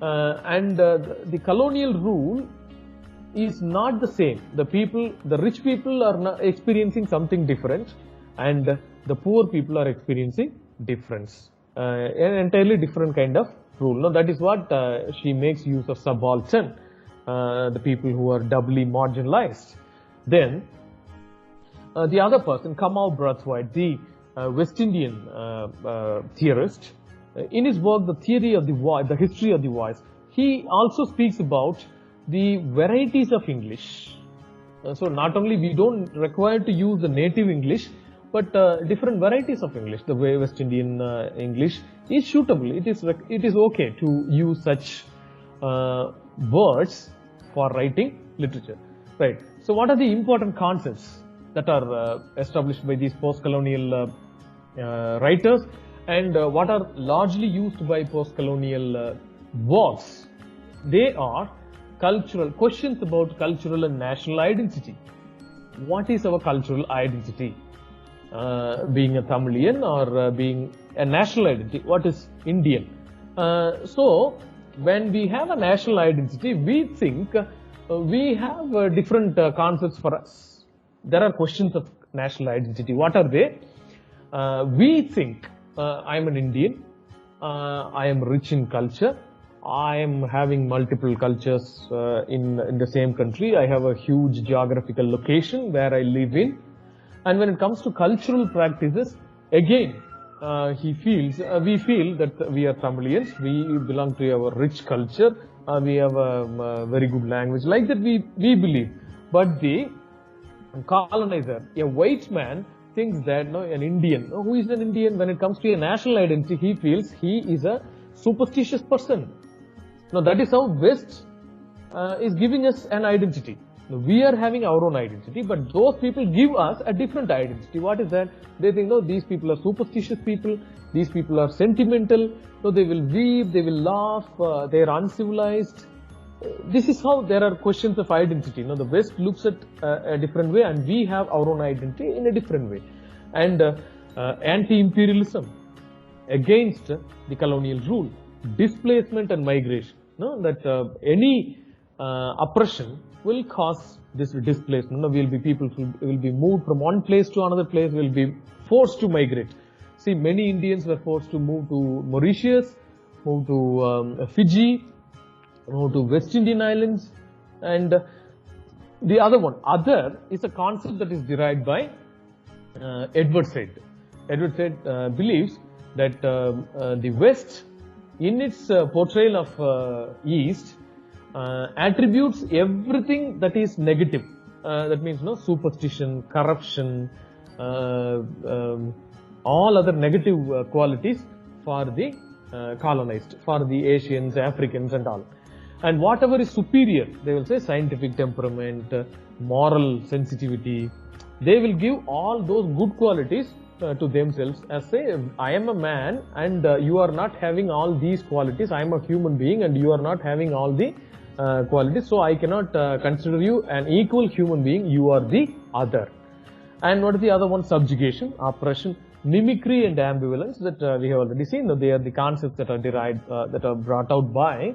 and the colonial rule is not the same. The rich people are not experiencing something different, and the poor people are experiencing difference. An entirely different kind of rule. Now that is what she makes use of subaltern, the people who are doubly marginalized. Then the other person, Kamau Brathwaite, the West Indian theorist, in his work, The Theory of the Voice, The History of the Voice, he also speaks about the varieties of English. So not only we don't require to use the native English, but different varieties of English. The way West Indian English is suitable. It is okay to use such words for writing literature, right? So what are the important concepts that are established by these post-colonial writers, and what are largely used by post-colonial works? They are cultural questions about cultural and national identity. What is our cultural identity? Being a Tamilian or being a national identity? What is Indian? So when we have a national identity, we think we have different concepts for us. There are questions of national identity. What are they? We think I am an Indian, I am rich in culture, I am having multiple cultures in the same country, I have a huge geographical location where I live in. And when it comes to cultural practices, again, we feel that we are Tamilians, we belong to our rich culture, we have a very good language, like that we believe. But the colonizer, a white man, thinks that an Indian, who is an Indian, when it comes to a national identity, he feels he is a superstitious person. Now that is how West is giving us an identity. Now, we are having our own identity, but those people give us a different identity. What is that? They think, no, these people are superstitious people, these people are sentimental, so they will weep, they will laugh, they are uncivilized. This is how there are questions of identity. The West looks at a different way, and we have our own identity in a different way. And anti-imperialism against the colonial rule, displacement and migration. That any oppression will cause this displacement. Will be people who will be moved from one place to another place, will be forced to migrate. See, many Indians were forced to move to Mauritius, move to Fiji, to West Indian Islands. And the other one, other, is a concept that is derived by Edward Said. Edward Said believes that the West, in its portrayal of East, attributes everything that is negative. That means superstition, corruption, all other negative qualities for the colonized, for the Asians, Africans and all. And whatever is superior, they will say scientific temperament, moral sensitivity. They will give all those good qualities to themselves as say, I am a man and you are not having all these qualities. I am a human being and you are not having all the qualities. So I cannot consider you an equal human being. You are the other. And what is the other one? Subjugation, oppression, mimicry and ambivalence that we have already seen. They are the concepts that are derived, that are brought out by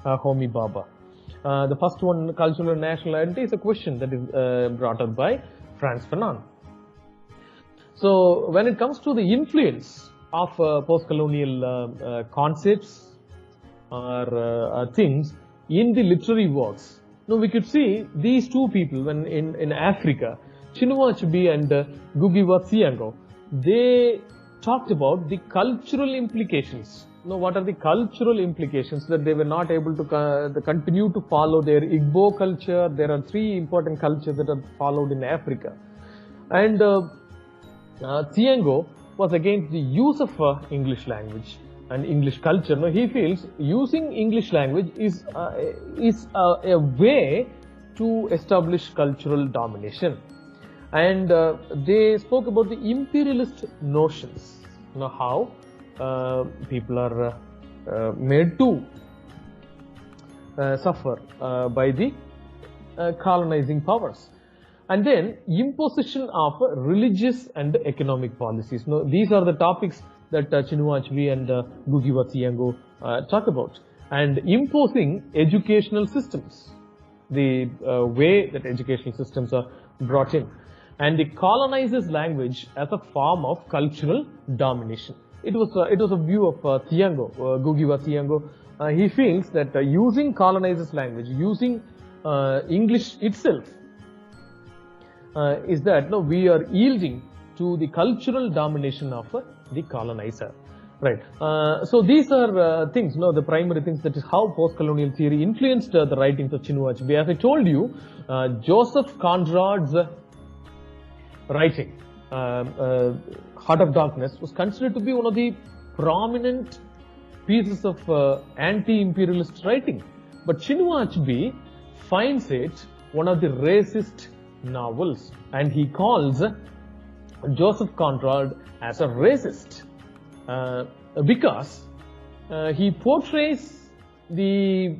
Homi Bhabha. The first one, cultural and national identity, is a question that is brought up by Frantz Fanon. So when it comes to the influence of post-colonial concepts or things in the literary works, we could see these two people when in Africa, Chinua Achebe and Ngugi wa Thiong'o, they talked about the cultural implications. What are the cultural implications? That they were not able to continue to follow their Igbo culture. There are three important cultures that are followed in Africa. And Thiong'o was against the use of English language and English culture. He feels using English language is a way to establish cultural domination. And they spoke about the imperialist notions. How people are made to suffer by the colonizing powers. And then imposition of religious and economic policies. Now, these are the topics that Chinua Achebe and Ngugi wa Thiong'o talk about. And imposing educational systems, the way that educational systems are brought in, and the colonizers' language as a form of cultural domination. It was a view of Thiong'o, Ngugi wa Thiong'o. He feels that using colonizers' language, using English itself, is that no, we are yielding to the cultural domination of the colonizer. Right. So these are things, the primary things. That is how post-colonial theory influenced the writings of Chinua Achebe. As I told you, Joseph Conrad's writing, Heart of Darkness, was considered to be one of the prominent pieces of anti-imperialist writing. But Chinua Achebe finds it one of the racist novels, and he calls Joseph Conrad as a racist because he portrays the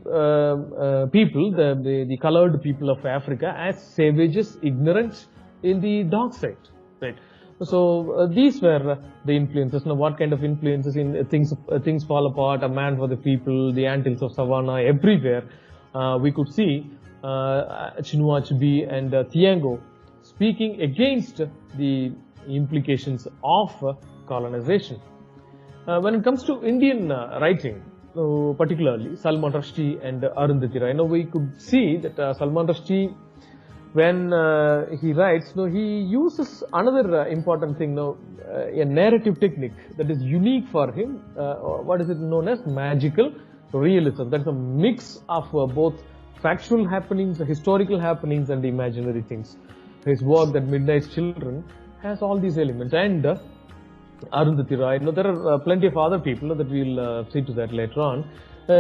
people, the colored people of Africa, as savages, ignorant, in the dark side, right? So these were the influences. Now, what kind of influences in things fall apart, A Man for the People, The Antilles of Savannah, everywhere we could see Chinua Achebe and Thiong'o speaking against the implications of colonization. When it comes to Indian writing, particularly Salman Rushdie and Arundhati Roy, we could see that Salman Rushdie, when he writes, he uses another important thing, a narrative technique that is unique for him. What is it known as? Magical realism. That's a mix of both factual happenings, historical happenings, and imaginary things. His work, that Midnight's Children, has all these elements. And Arundhati Roy, there are plenty of other people that we'll see to that later on.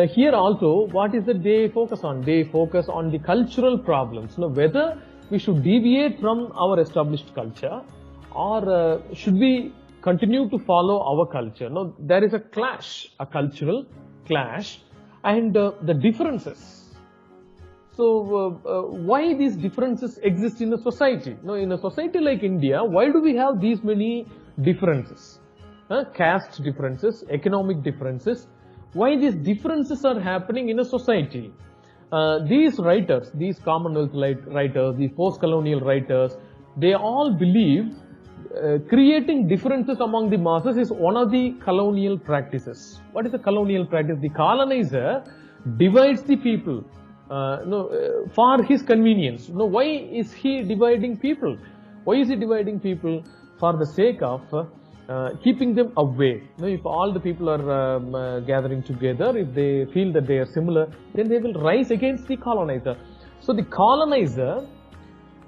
Here also, what is that they focus on? They focus on the cultural problems. Whether we should deviate from our established culture, or should we continue to follow our culture? There is a clash, a cultural clash, and the differences. So, why these differences exist in a society? In a society like India, why do we have these many differences? Caste differences, economic differences. Why these differences are happening in a society? These writers, these Commonwealth writers, these post-colonial writers, they all believe creating differences among the masses is one of the colonial practices. What is a colonial practice? The colonizer divides the people for his convenience. Why is he dividing people? Why is he dividing people? For the sake of keeping them away. If all the people are gathering together, if they feel that they are similar, then they will rise against the colonizer. So the colonizer,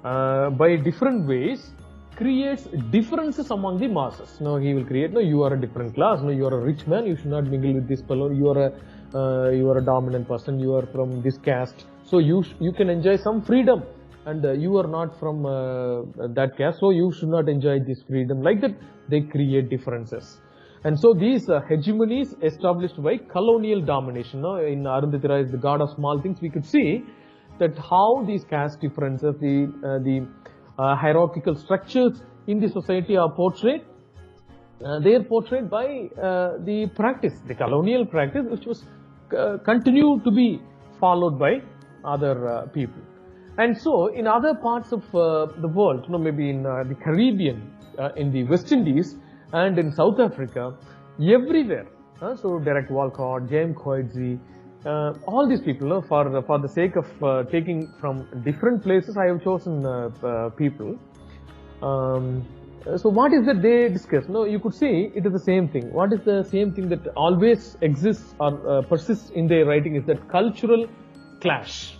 by different ways, creates differences among the masses. He will create, you are a different class, you are a rich man, you should not mingle with this fellow, you are a dominant person, you are from this caste, so you can enjoy some freedom, and you are not from that caste, so you should not enjoy this freedom. Like that, they create differences. And so these hegemonies established by colonial domination. In Arundhati Roy's The God of Small Things, we could see that how these caste differences, the hierarchical structures in the society are portrayed. They are portrayed by the practice, the colonial practice, which was continued to be followed by other people. And so, in other parts of the world, maybe in the Caribbean, in the West Indies, and in South Africa, everywhere. So, Derek Walcott, James Coetzee, all these people, for the sake of taking from different places, I have chosen people. So, what is that they discuss? You could see it is the same thing. What is the same thing that always exists or persists in their writing is that cultural clash.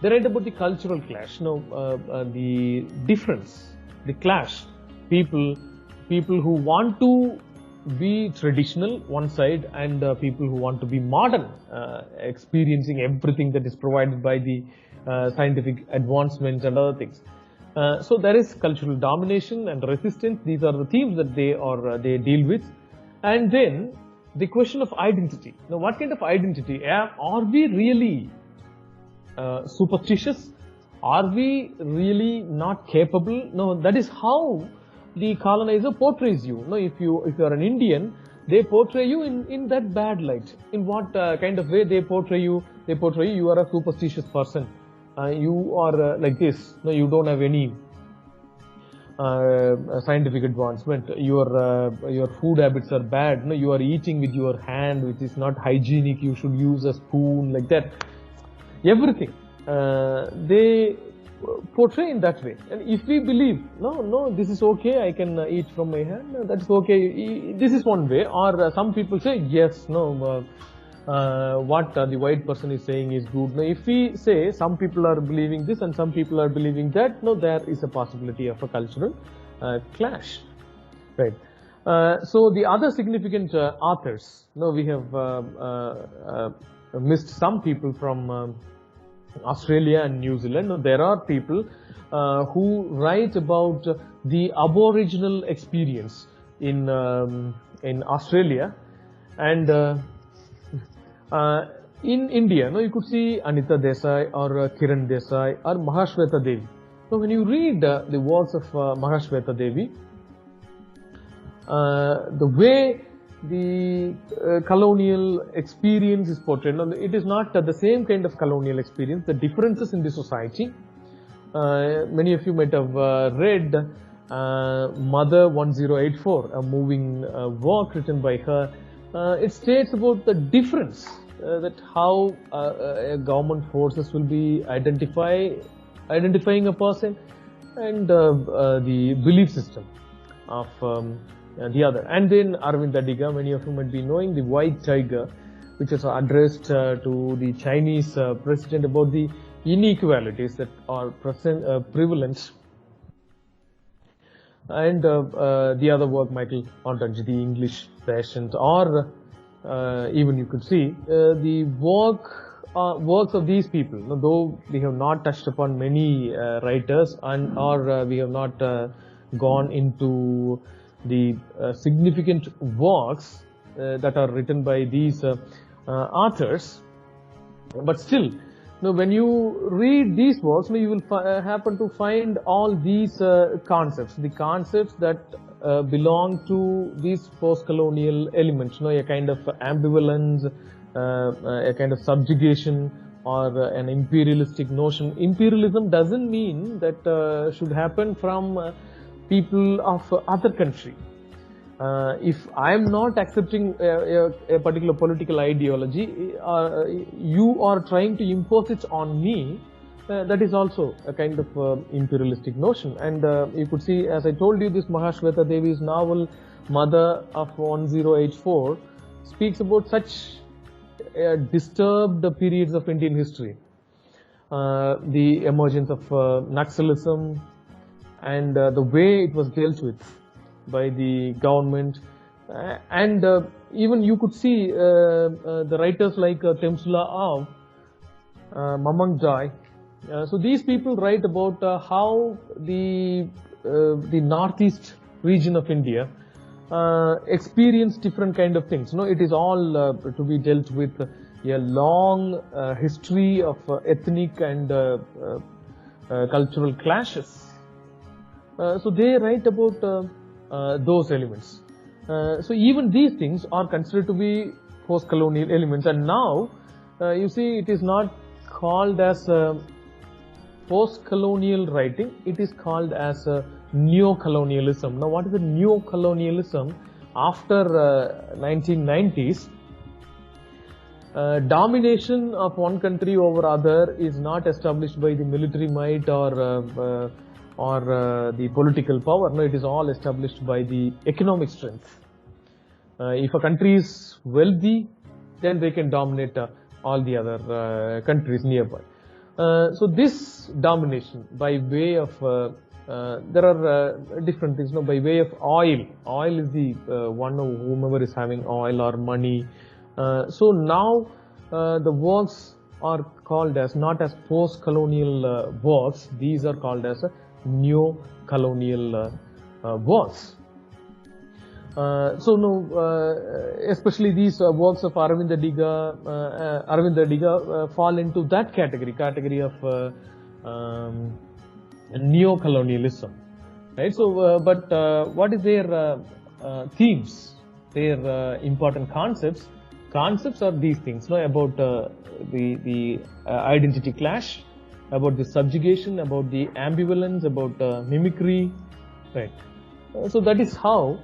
They write about the cultural clash, the difference, the clash. People who want to be traditional, one side, and people who want to be modern, experiencing everything that is provided by the scientific advancements and other things. So there is cultural domination and resistance. These are the themes that they deal with. And then the question of identity. Now, what kind of identity? Are we really superstitious? Are we really not capable? No, that is how the colonizer portrays you. No, if you are an Indian, they portray you in that bad light. In what kind of way they portray you? They portray you are a superstitious person. You are like this. No, you don't have any scientific advancement. Your food habits are bad. No, you are eating with your hand, which is not hygienic. You should use a spoon, like that. Everything they portray in that way. And if we believe, no, this is okay, I can eat from my hand, that's okay, this is one way. Or some people say, yes, no, what the white person is saying is good. Now, if we say some people are believing this and some people are believing that, no, there is a possibility of a cultural clash, right? So the other significant authors, we have missed some people from Australia and New Zealand. There are people who write about the Aboriginal experience in Australia, and in India. You could see Anita Desai or Kiran Desai or Mahashweta Devi. So when you read the works of Mahashweta Devi, the way the colonial experience is portrayed, it is not the same kind of colonial experience. The differences in the society, many of you might have read Mother 1084, a moving work written by her. It states about the difference, that how government forces will be identifying a person, and the belief system of the other. And then Arvind Adiga, many of you might be knowing, the White Tiger, which is addressed to the Chinese president about the inequalities that are prevalent. And the other work, Michael Ontage, the English Patient, or even you could see the works of these people. Though we have not touched upon many writers, or we have not gone into the significant works that are written by these authors, but still, when you read these works, you will happen to find all these concepts, the concepts that belong to these post-colonial elements, a kind of ambivalence, a kind of subjugation, or an imperialistic notion. Imperialism doesn't mean that should happen from people of other country. If I am not accepting a particular political ideology, you are trying to impose it on me, that is also a kind of imperialistic notion. And you could see, as I told you, this Mahashweta Devi's novel Mother of 1084 speaks about such disturbed periods of Indian history. The emergence of Naxalism, and the way it was dealt with by the government, and even you could see the writers like Temsula Av, Mamang Jai. So these people write about how the northeast region of India experienced different kind of things. It is all to be dealt with a long history of ethnic and cultural clashes. So they write about those elements. So even these things are considered to be post-colonial elements, and now you see it is not called as post-colonial writing, it is called as neo-colonialism. Now, what is the neo-colonialism? After 1990s, domination of one country over other is not established by the military might or the political power. No, it is all established by the economic strength. If a country is wealthy, then they can dominate all the other countries nearby. So this domination by way of there are different things. By way of oil. Oil is the one of whomever is having oil or money. So now the works are called as not as post-colonial works. These are called as neo-colonial works. Especially these works of Aravind Adiga fall into that category of neo-colonialism, right? So, what is their themes? Their important concepts? Concepts are these things, about the identity clash, about the subjugation, about the ambivalence, about mimicry, right? So that is how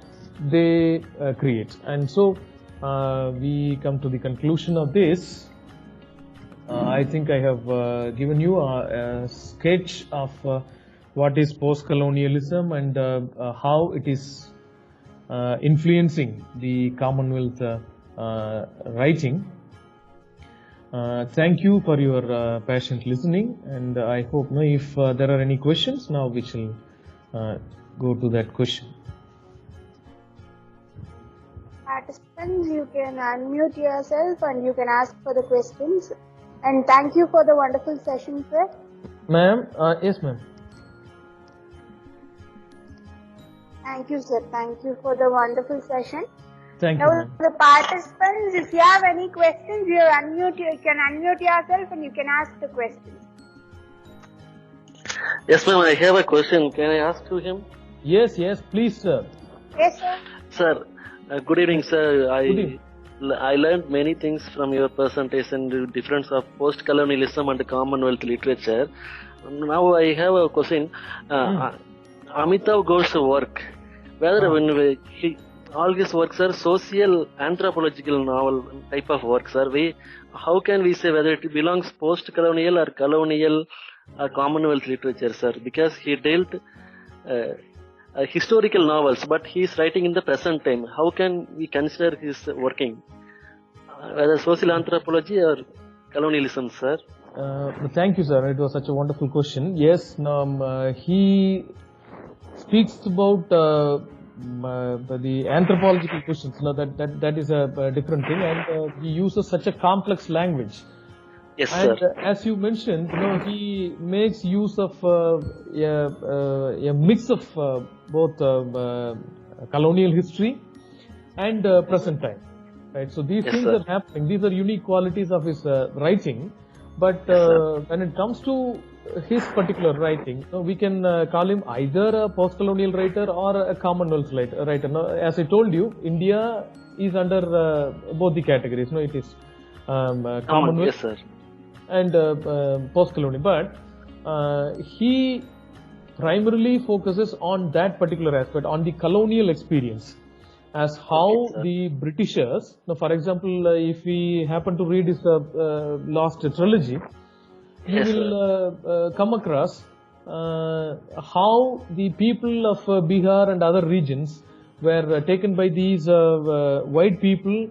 they create. And so we come to the conclusion of this. I think I have given you a sketch of what is post-colonialism and how it is influencing the Commonwealth writing. Thank you for your patient listening, and I hope if there are any questions, now we shall go to that question. Participants, you can unmute yourself and you can ask for the questions. And thank you for the wonderful session, sir. Ma'am, yes ma'am. Thank you, sir. Thank you for the wonderful session. Thank you, Now, ma'am. the participants, if you have any questions, you can unmute yourself and you can ask the questions. Yes, ma'am, I have a question. Can I ask to him? Yes, please, sir. Yes, sir. Sir, good evening, sir. Good evening. I learned many things from your presentation, the difference of post-colonialism and Commonwealth literature. Now I have a question. Amitav Ghosh's work, whether all his works are social anthropological novel type of works, sir, how can we say whether it belongs post-colonial or colonial or Commonwealth literature, sir? Because he dealt historical novels, but he is writing in the present time. How can we consider his working? Whether social anthropology or colonialism, sir? Thank you, sir. It was such a wonderful question. Yes, he speaks about the anthropological questions. That is a different thing, and he uses such a complex language. Yes, and sir. As you mentioned, he makes use of a mix of both colonial history and present time, right? So these things sir. are happening. These are unique qualities of his writing. But when it comes to his particular writing, we can call him either a post-colonial writer or a Commonwealth writer. Now, as I told you, India is under both the categories. It is Commonwealth. Yes, sir. And post-colonial, but he primarily focuses on that particular aspect, on the colonial experience, as how the Britishers, for example, if we happen to read his last trilogy, you will come across how the people of Bihar and other regions were taken by these white people,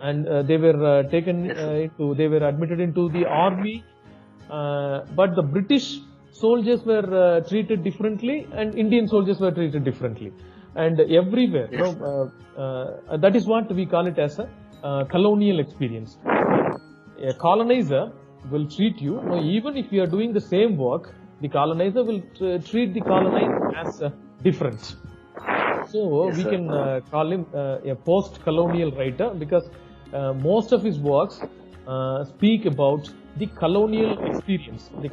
and they were they were admitted into the army, but the British soldiers were treated differently and Indian soldiers were treated differently, and everywhere. That is what we call it as a colonial experience. A colonizer will treat you, even if you are doing the same work, the colonizer will treat the colonized as different. So we can call him a post-colonial writer, because most of his works speak about the colonial experience of the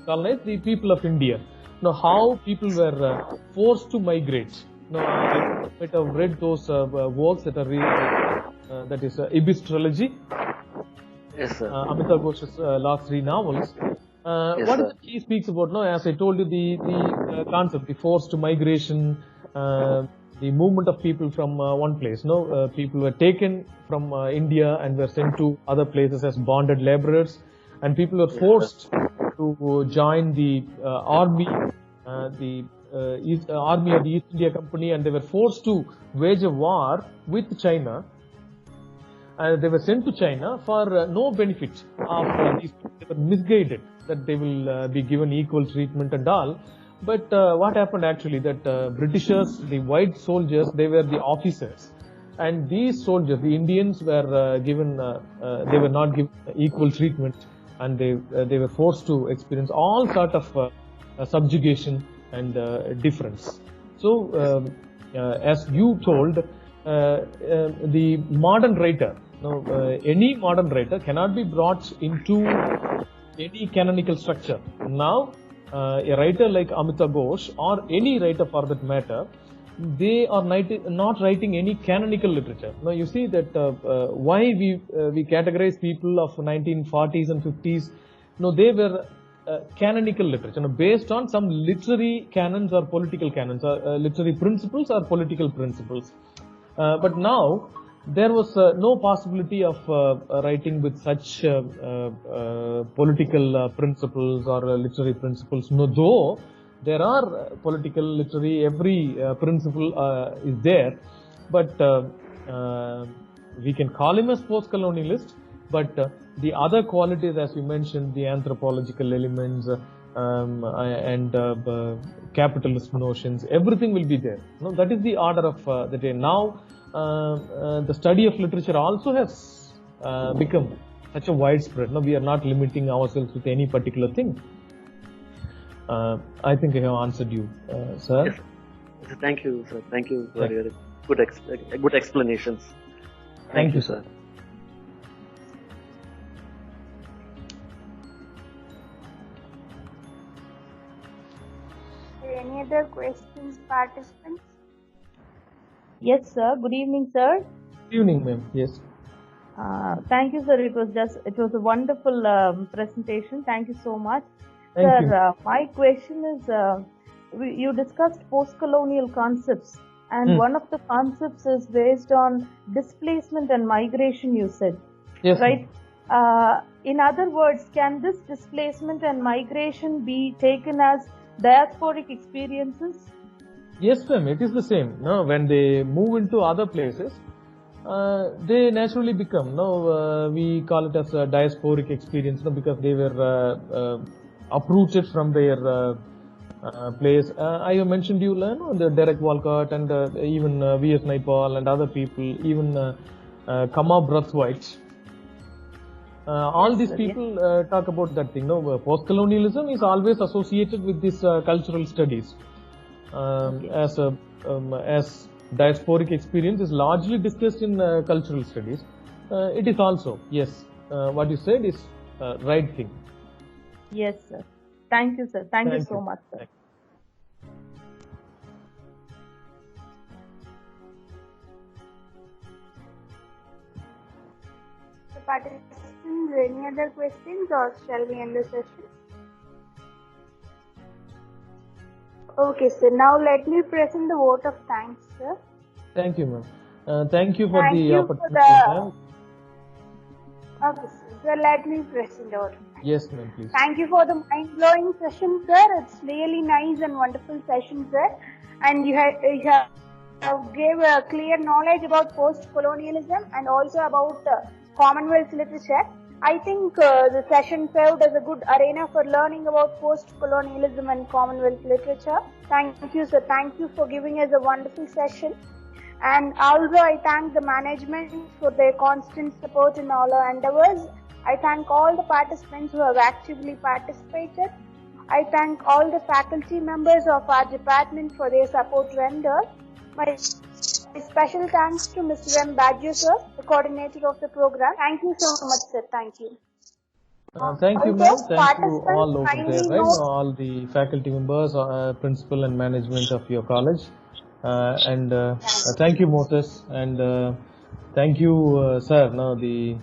colonized, the people of India. Now, how people were forced to migrate. Now, I might have read those works that are that is Ibis trilogy. Yes, sir. Amitav Ghosh's last 3 novels. What is it he speaks about? Now, as I told you, the concept, the forced migration, the movement of people from one place. People were taken from India and were sent to other places as bonded laborers, and people were forced to join the army, the army of the East India Company, and they were forced to wage a war with China. They were sent to China for no benefit of these people. They were misguided that they will be given equal treatment and all. But what happened actually, that Britishers, the white soldiers, they were the officers, and these soldiers, the Indians, were given they were not given equal treatment, and they were forced to experience all sort of subjugation and difference. So, as you told, the modern writer, any modern writer cannot be brought into any canonical structure. Now, a writer like Amita Ghosh or any writer for that matter, they are not writing any canonical literature. Now you see that why we categorize people of 1940s and 50s. They were canonical literature, based on some literary canons or political canons, or literary principles or political principles. But now there was no possibility of writing with such political principles or literary principles. Though there are political, literary, every principle is there, but we can call him as post-colonialist. But the other qualities, as you mentioned, the anthropological elements and capitalist notions, everything will be there. That is the order of the day. Now, the study of literature also has become such a widespread. We are not limiting ourselves with any particular thing. I think I have answered you, sir. Yes. Thank you, sir. Thank you for your good explanations. Thank you, sir. Any other questions, participants? Yes, sir. Good evening, sir. Good evening, ma'am. Yes. Thank you, sir. It was a wonderful presentation. Thank you so much. Thank Sir, you. my question is, you discussed post-colonial concepts, and one of the concepts is based on displacement and migration, you said. Yes. Right? In other words, can this displacement and migration be taken as diasporic experiences? Yes, ma'am. It is the same. When they move into other places, they naturally become. We call it as a diasporic experience, because they were uprooted from their place. I have mentioned you, the Derek Walcott and even V.S. Naipaul and other people, even Kama Brathwaite. All these people talk about that thing. Post-colonialism is always associated with this cultural studies. As diasporic experience is largely discussed in cultural studies. It is also, yes, what you said is right thing. Yes, sir. Thank you, sir. Thank you so much, sir. So participants, any other questions, or shall we end the session? Okay, sir. Now let me present the vote of thanks, sir. Thank you, ma'am. Thank you for Thank the you opportunity, for ma'am. Okay, sir. So let me present the vote of thanks. Yes, ma'am, please. Thank you for the mind-blowing session, sir. It's really nice and wonderful session, sir. And you have gave a clear knowledge about post-colonialism and also about Commonwealth literature. I think the session served as a good arena for learning about post-colonialism and Commonwealth literature. Thank you, sir. Thank you for giving us a wonderful session. And also I thank the management for their constant support in all our endeavors. I thank all the participants who have actively participated. I thank all the faculty members of our department for their support rendered. My special thanks to Mr. M. Badju, sir, the coordinator of the program. Thank you so much, sir. Thank you. Thank you, ma'am. Thank you Participants all over kindly there, right? note- All the faculty members, principal and management of your college. And thank you, Moses. And thank you, sir, the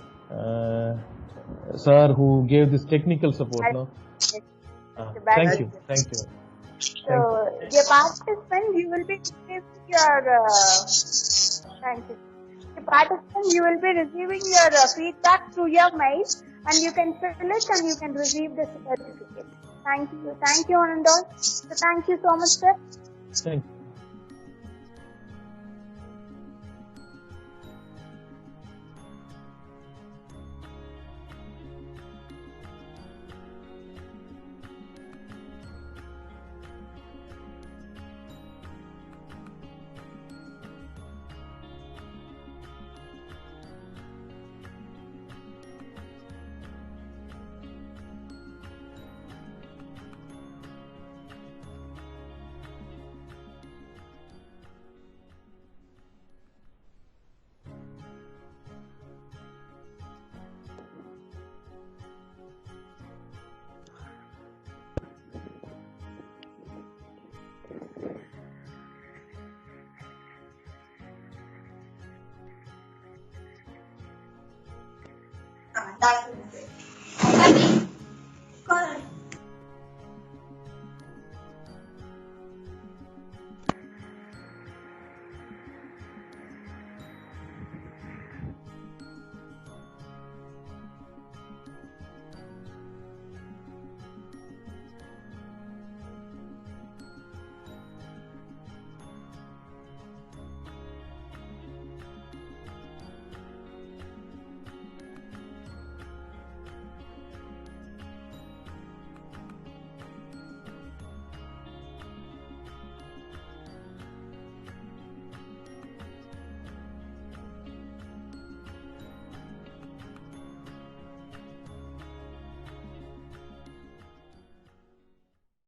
sir who gave this technical support. Thank you. Thank you. So, dear participants, you will be receiving your thank you. Dear participants, you will be receiving your feedback through your mail, and you can fill it and you can receive the certificate. Thank you, one and all. So, thank you so much, sir. Thank you. That's what it is.